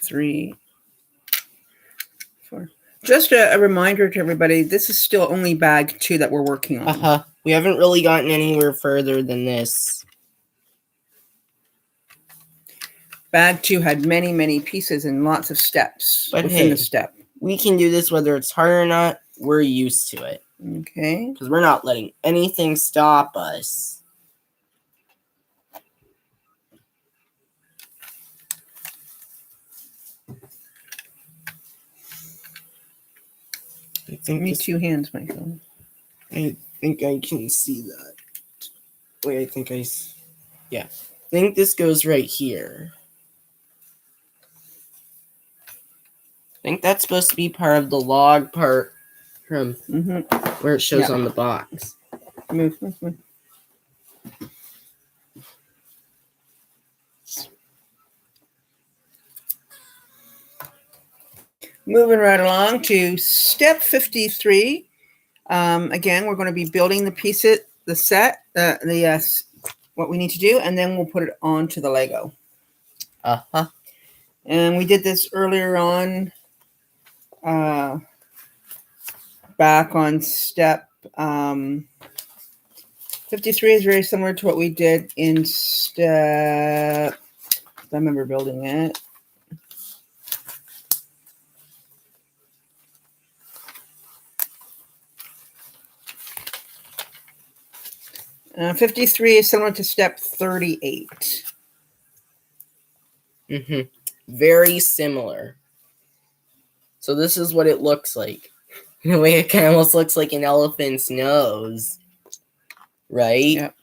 3, 4. Just a reminder to everybody, this is still only bag 2 that we're working on. We haven't really gotten anywhere further than this. Bag 2 had many, many pieces and lots of steps within the step. We can do this whether it's hard or not. We're used to it. Okay. Because we're not letting anything stop us. Give me 2 hands, Michael. I think I can see that. Wait, yeah. I think this goes right here. I think that's supposed to be part of the log part from where it shows on the box. Move. Moving right along to step 53. Again, we're going to be building the pieces, the set, what we need to do, and then we'll put it onto the Lego. And we did this earlier on, back on step 53 is very similar to what we did in step, I remember building it. 53 is similar to step 38. Very similar. So this is what it looks like. In a way, it kind of almost looks like an elephant's nose. Right? Yep.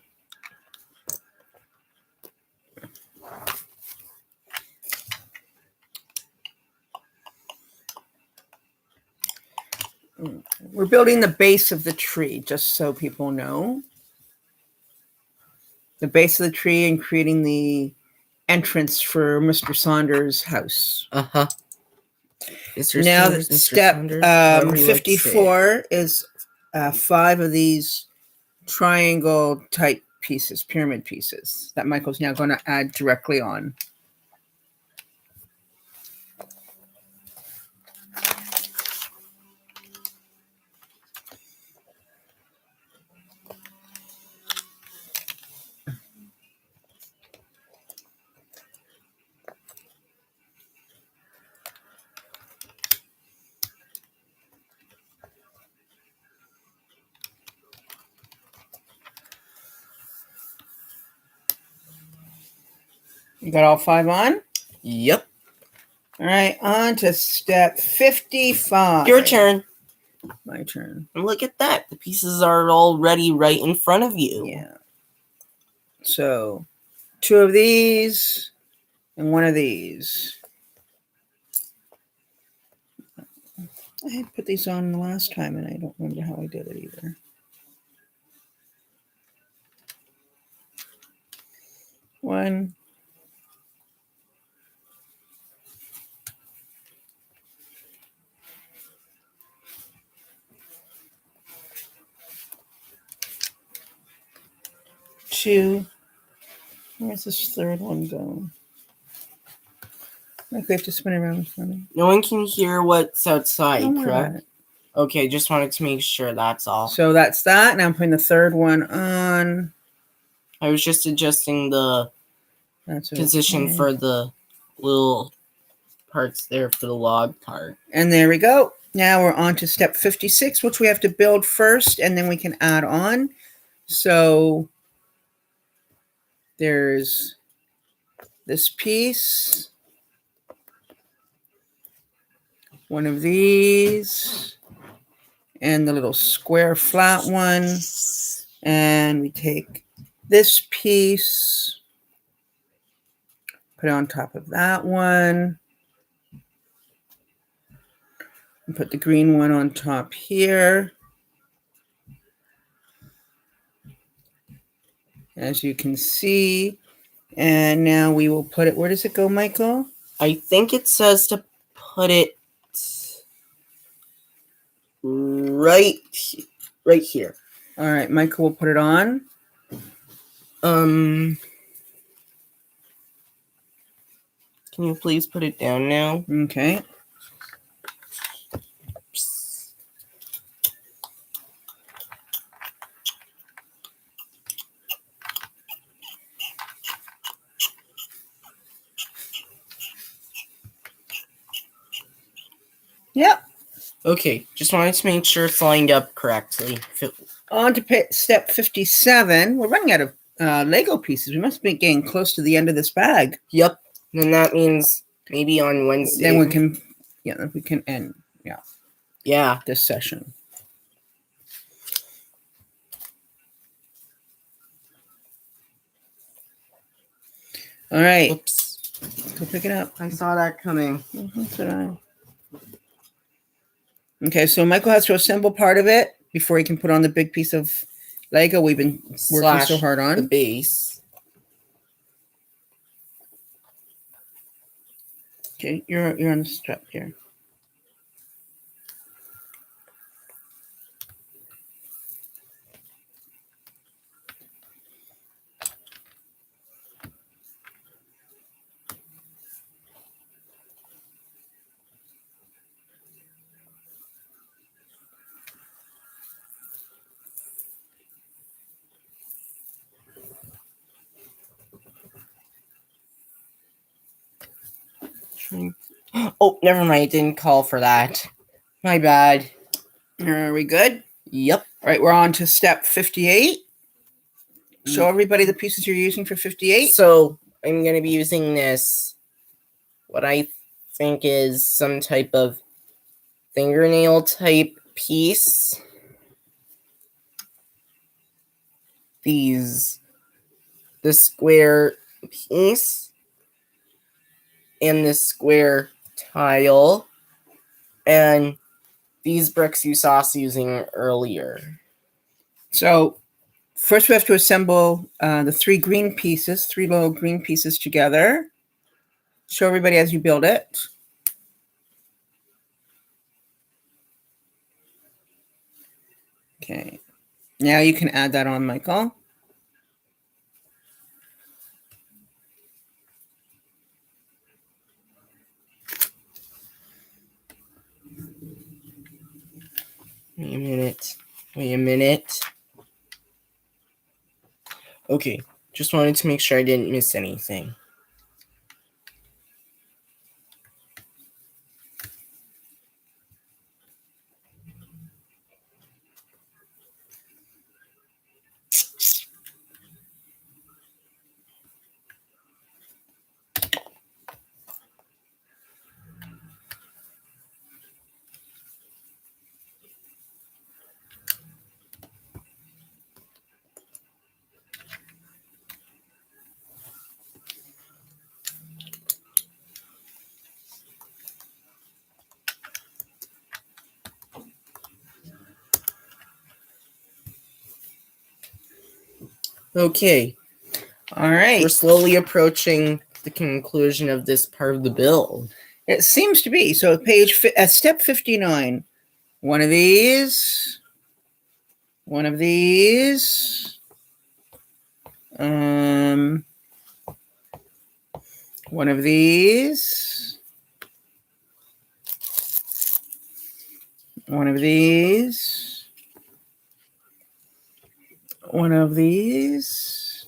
We're building the base of the tree, just so people know. The base of the tree and creating the entrance for Mr. Saunders' house. Uh-huh. Now that step 54 is 5 of these triangle type pieces, pyramid pieces, that Michael's now going to add directly on. You got all 5 on? Yep. All right, on to step 55. Your turn. My turn. And look at that. The pieces are already right in front of you. Yeah. So 2 of these and 1 of these. I had put these on the last time and I don't remember how I did it either. One. Two. Where's this third one go? Like we have to spin around for me. No one can hear what's outside, Don't worry about correct? it. Okay, just wanted to make sure, that's all. So that's that. Now I'm putting the third one on. I was just adjusting the That's position okay. for the little parts there for the log part. And there we go. Now we're on to step 56, which we have to build first, and then we can add on. So there's this piece, one of these, and the little square flat one. And we take this piece, put it on top of that one, and put the green one on top here. As you can see. And now we will put it, where does it go, Michael? I think it says to put it right here. All right, Michael will put it on. Can you please put it down now? Okay. Yep. Okay, just wanted to make sure it's lined up correctly. On to step 57. We're running out of Lego pieces. We must be getting close to the end of this bag. Yep. Then that means maybe on Wednesday. Then we can, end, Yeah. this session. All right. Oops. Go pick it up. I saw that coming. That's what I. Okay, so Michael has to assemble part of it before he can put on the big piece of Lego we've been working so hard The on. base. Okay, you're on the strap here. Oh, never mind. It didn't call for that. My bad. Are we good? Yep. All right, we're on to step 58. show everybody the pieces you're using for 58. So I'm going to be using this, what I think is some type of fingernail type piece. The square piece and this square tile and these bricks you saw us using earlier. So first we have to assemble the three little green pieces together. Show everybody as you build it. Okay. Now you can add that on, Michael. Wait a minute. Okay, just wanted to make sure I didn't miss anything. Okay, All right. we're slowly approaching the conclusion of this part of the build. It seems to be. So step 59. One of these. One of these. One of these. One of these. One of these.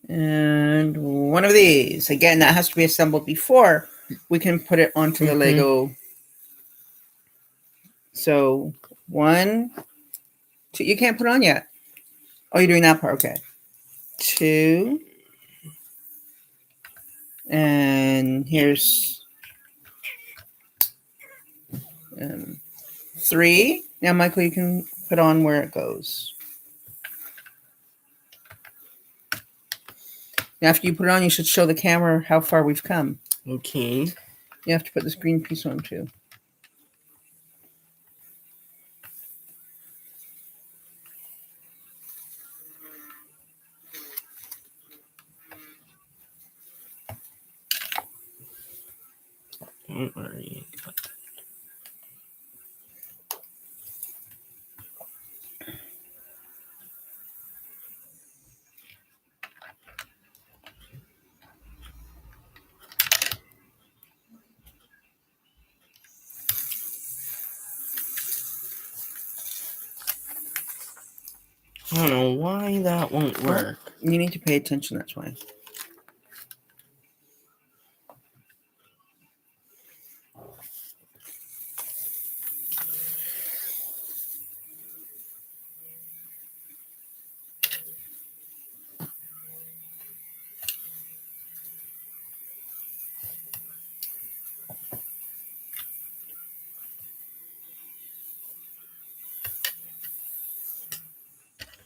And one of these. Again, that has to be assembled before we can put it onto the Lego. So 1, 2. You can't put on yet. Oh, you're doing that part. Okay. 2. And here's 3. Now, Michael, you can put on where it goes. Now, after you put it on, you should show the camera how far we've come. Okay. You have to put this green piece on too. Don't worry. I don't know why that won't work. You need to pay attention, that's why.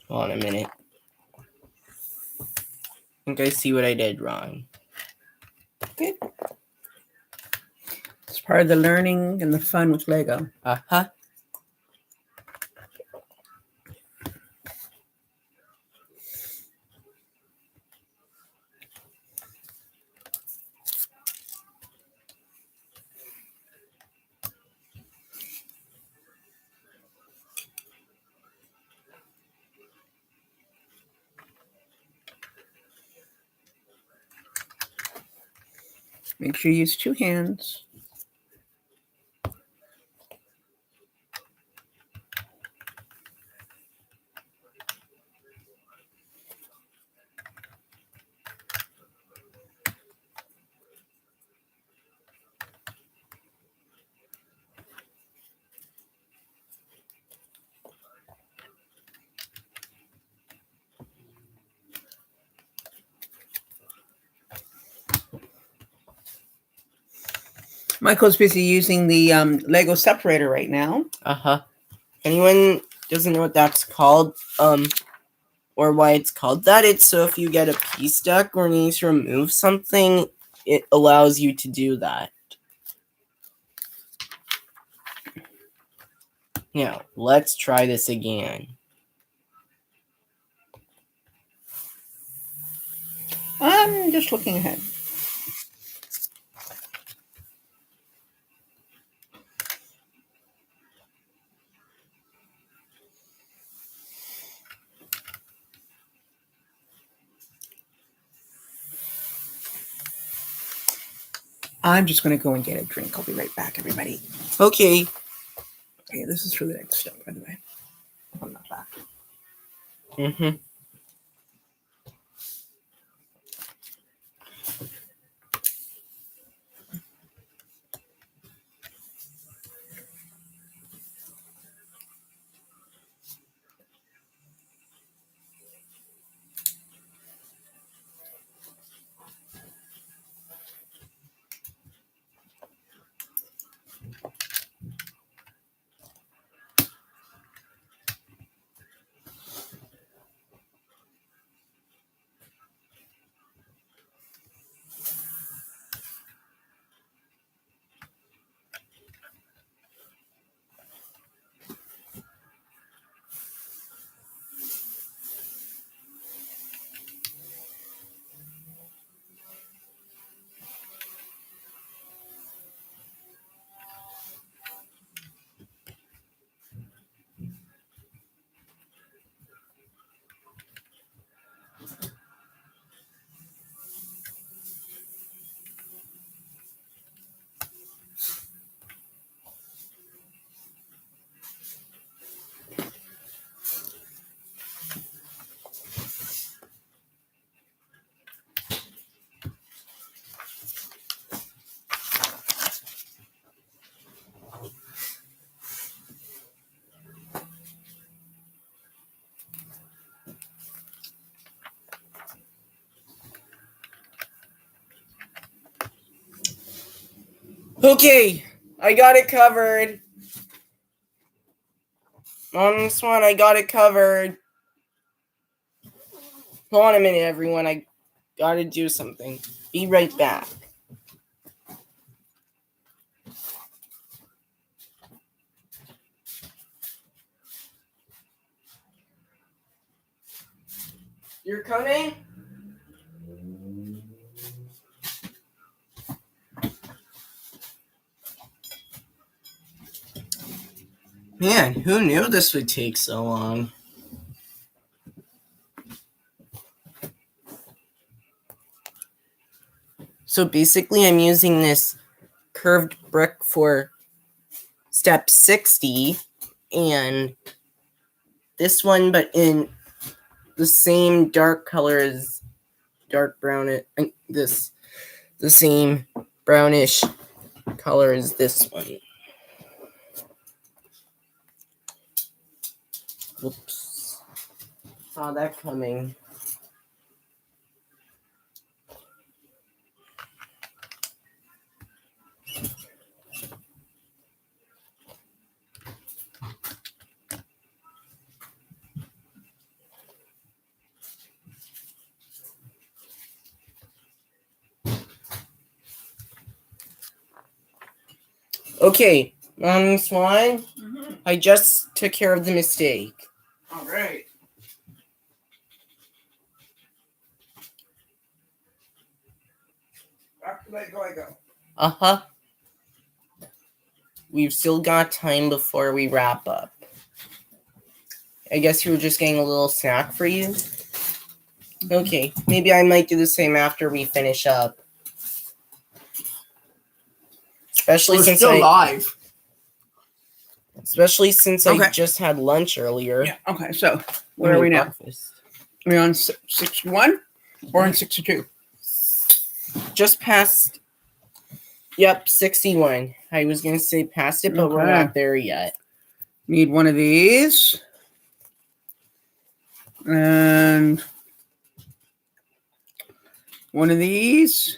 Hold on a minute. I think I see what I did wrong. Good. It's part of the learning and the fun with Lego. Uh-huh. Make sure you use 2 hands. Michael's busy using the Lego separator right now. Uh-huh. Anyone doesn't know what that's called, or why it's called that, it's so if you get a piece stuck or need to remove something, it allows you to do that. Now, let's try this again. I'm just looking ahead. I'm just going to go and get a drink. I'll be right back, everybody. Okay. Okay, this is for the next step, by the way. I'm not back. Mm-hmm. Okay, I got it covered. On this one, I got it covered. Hold on a minute, everyone. I gotta do something. Be right back. You're coming? Man, who knew this would take so long? So basically, I'm using this curved brick for step 60, and this one, but in the same dark color as dark brown, the same brownish color as this one. Whoops. Saw that coming. Okay, on this one, I just took care of the mistake. All right. Back to Lego. Uh-huh. We've still got time before we wrap up. I guess you were just getting a little snack for you? Okay, maybe I might do the same after we finish up. Especially since live. Especially since Okay. I just had lunch earlier. Yeah. Okay. So where are we now? Breakfast. Are we on 61 or on 62? Just past. Yep, 61. I was gonna say past it, but we're Okay. not there yet. Need one of these. And one of these.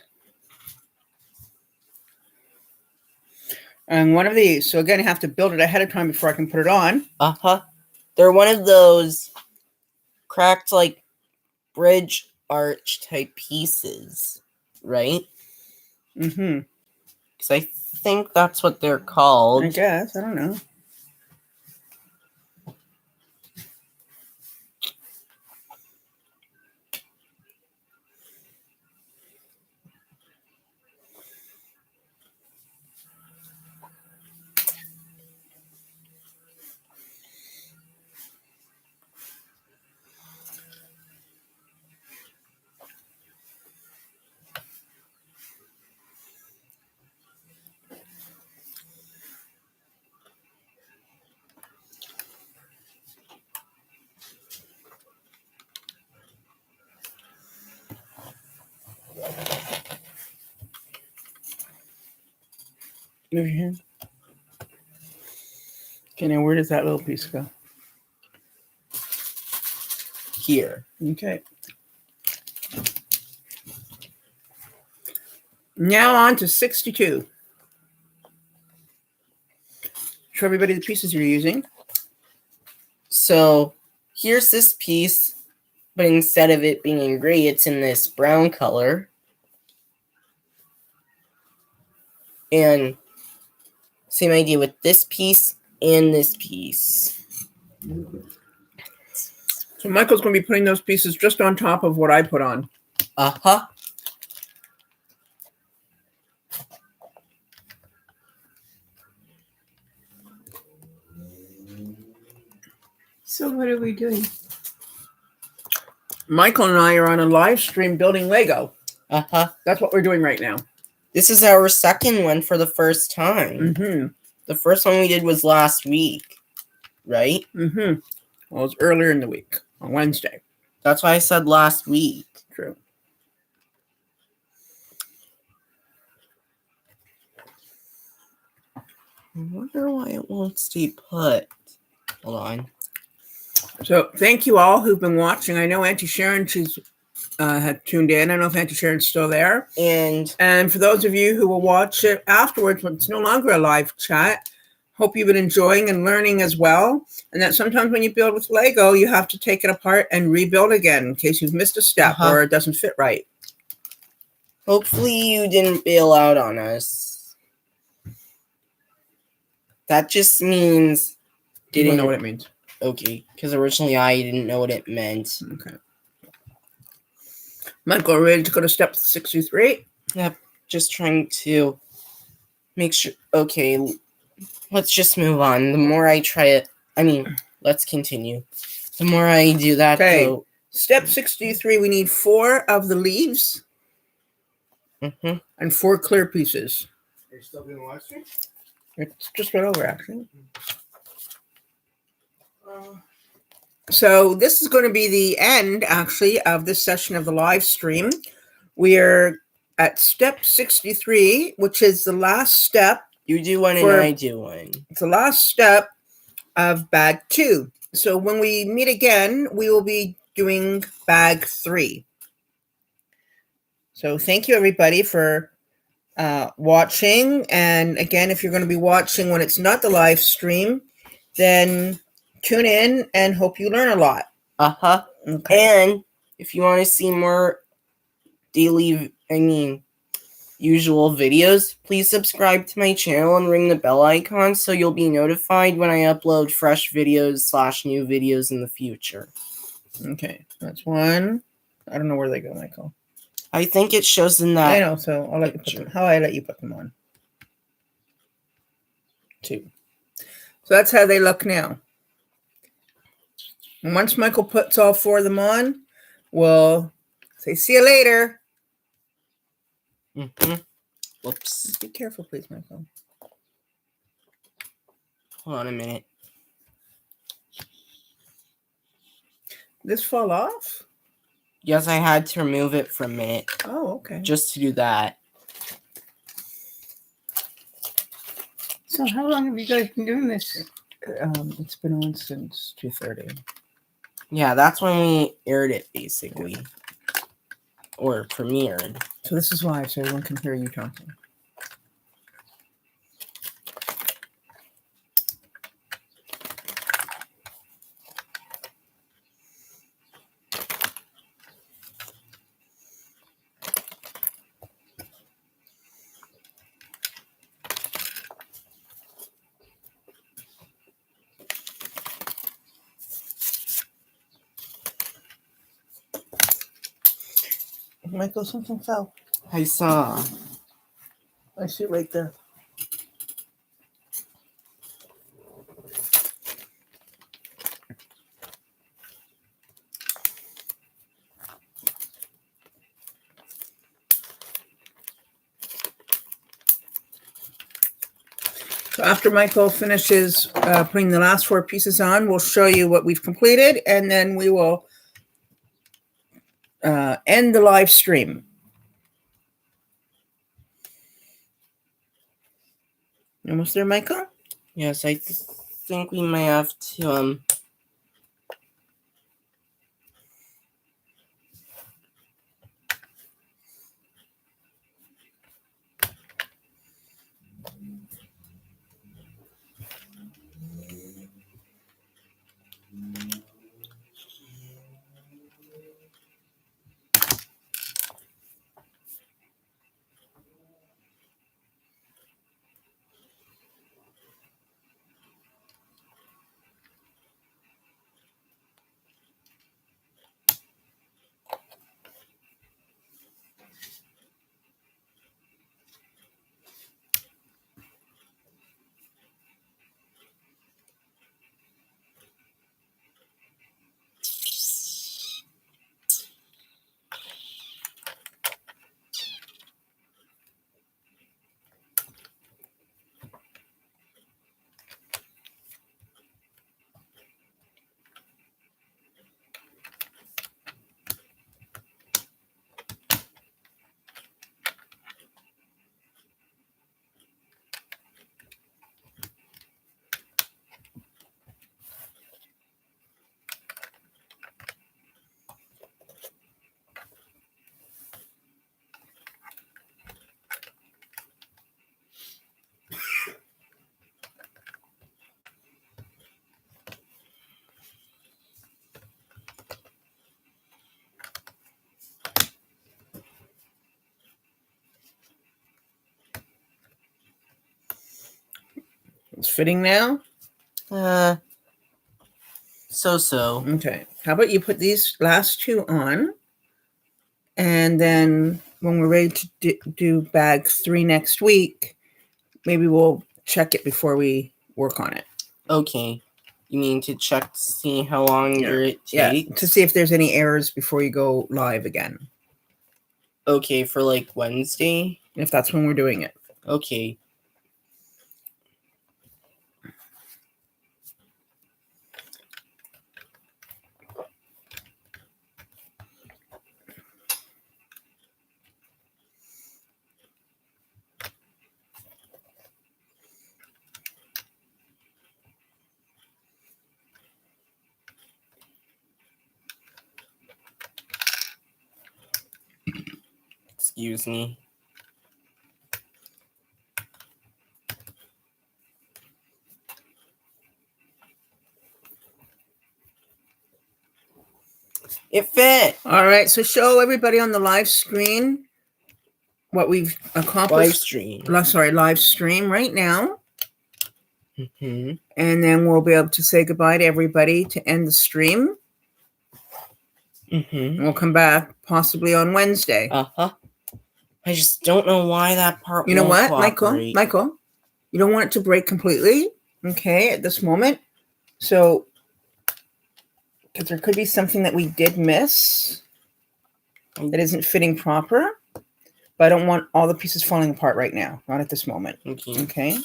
And one of these. So again, I have to build it ahead of time before I can put it on. They're one of those cracked like bridge arch type pieces, right? Mm-hmm. Because I think that's what they're called. I guess. I don't know. Move your hand. Okay, now where does that little piece go? Here. Okay. Now on to 62. Show everybody the pieces you're using. So here's this piece, but instead of it being in gray, it's in this brown color. And same idea with this piece and this piece. So Michael's going to be putting those pieces just on top of what I put on. So what are we doing? Michael and I are on a live stream building Lego. That's what we're doing right now. This is our second one for the first time. Mm-hmm. The first one we did was last week, right? Mm-hmm. Well, it was earlier in the week, on Wednesday. That's why I said last week. True. I wonder why it won't stay put. Hold on. So thank you all who've been watching. I know Auntie Sharon, she's had tuned in. I don't know if Auntie Sharon's still there. And for those of you who will watch it afterwards, when it's no longer a live chat, hope you've been enjoying and learning as well. And that sometimes when you build with Lego, you have to take it apart and rebuild again in case you've missed a step or it doesn't fit right. Hopefully you didn't bail out on us. That just means... You don't know what it means. Okay, because originally I didn't know what it meant. Okay. Michael, ready to go to step 63? Yep, just trying to make sure... Okay, let's just move on. The more I try it... let's continue. The more I do that, okay. Step 63, we need 4 of the leaves. Mm-hmm. And 4 clear pieces. Are you still doing live stream? It's just right over, actually. So this is going to be the end, actually, of this session of the live stream. We're at step 63, which is the last step. You do one and I do one. It's the last step of bag 2. So when we meet again, we will be doing bag 3. So thank you, everybody, for watching. And again, if you're going to be watching when it's not the live stream, then tune in and hope you learn a lot. Okay. And if you want to see more usual videos, please subscribe to my channel and ring the bell icon so you'll be notified when I upload fresh videos / new videos in the future. Okay, that's 1. I don't know where they go, Michael. I think it shows in that. I know, so I'll let you put them. How I let you put them on? 2. So that's how they look now. And once Michael puts all 4 of them on, we'll say, see you later. Whoops. Be careful, please, Michael. Hold on a minute. This fall off? Yes, I had to remove it for a minute. Oh, okay. Just to do that. So how long have you guys been doing this? It's been on since 2:30. Yeah, that's when we aired it, basically. Or premiered. So this is live, so everyone can hear you talking. Michael, something fell. I saw. I see it right there. So after Michael finishes putting the last 4 pieces on, we'll show you what we've completed, and then we will end the live stream. Almost there, Michael? Yes, I think we might have to It's fitting now? so. Okay. How about you put these last 2 on, and then when we're ready to do bag 3 next week, maybe we'll check it before we work on it. Okay. You mean to check to see how long it takes? Yeah, to see if there's any errors before you go live again. Okay, for like Wednesday? If that's when we're doing it. Okay. Excuse me. It fit. All right, so show everybody on the live screen what we've accomplished. Live stream right now. Mm-hmm. And then we'll be able to say goodbye to everybody to end the stream. Mm-hmm. And we'll come back possibly on Wednesday. Uh-huh. I just don't know why that part You know won't what, cooperate. Michael? You don't want it to break completely, okay, at this moment. So, because there could be something that we did miss that isn't fitting proper. But I don't want all the pieces falling apart right now. Not at this moment. Okay?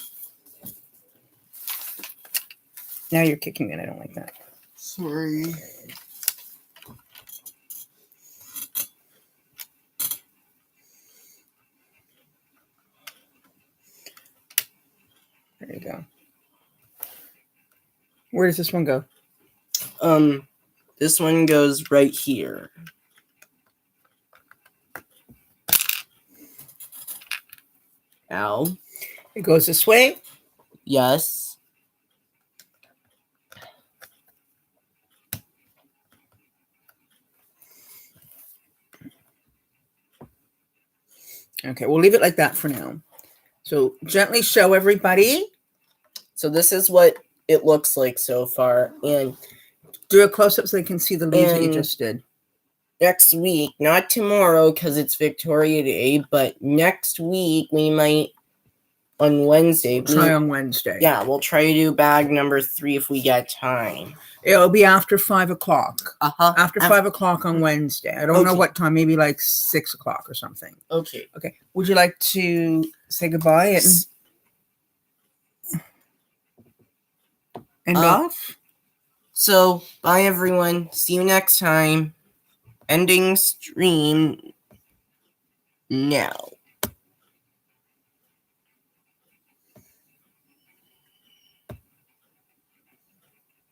Now you're kicking it. I don't like that. Sorry. There you go. Where does this one go? This one goes right here. Ow. It goes this way? Yes. Okay, we'll leave it like that for now. So gently show everybody. So this is what it looks like so far. And do a close-up so they can see the leaves that you just did. next week, not tomorrow because it's Victoria Day, but next week we might on Wednesday. Try on Wednesday. Yeah, we'll try to do bag number 3 if we get time. It'll be after 5 o'clock. Uh-huh. After 5 o'clock on Wednesday. I don't know Okay. what time. Maybe like 6 o'clock or something. Okay. Okay. Would you like to say goodbye and end off? So, bye everyone. See you next time. Ending stream now.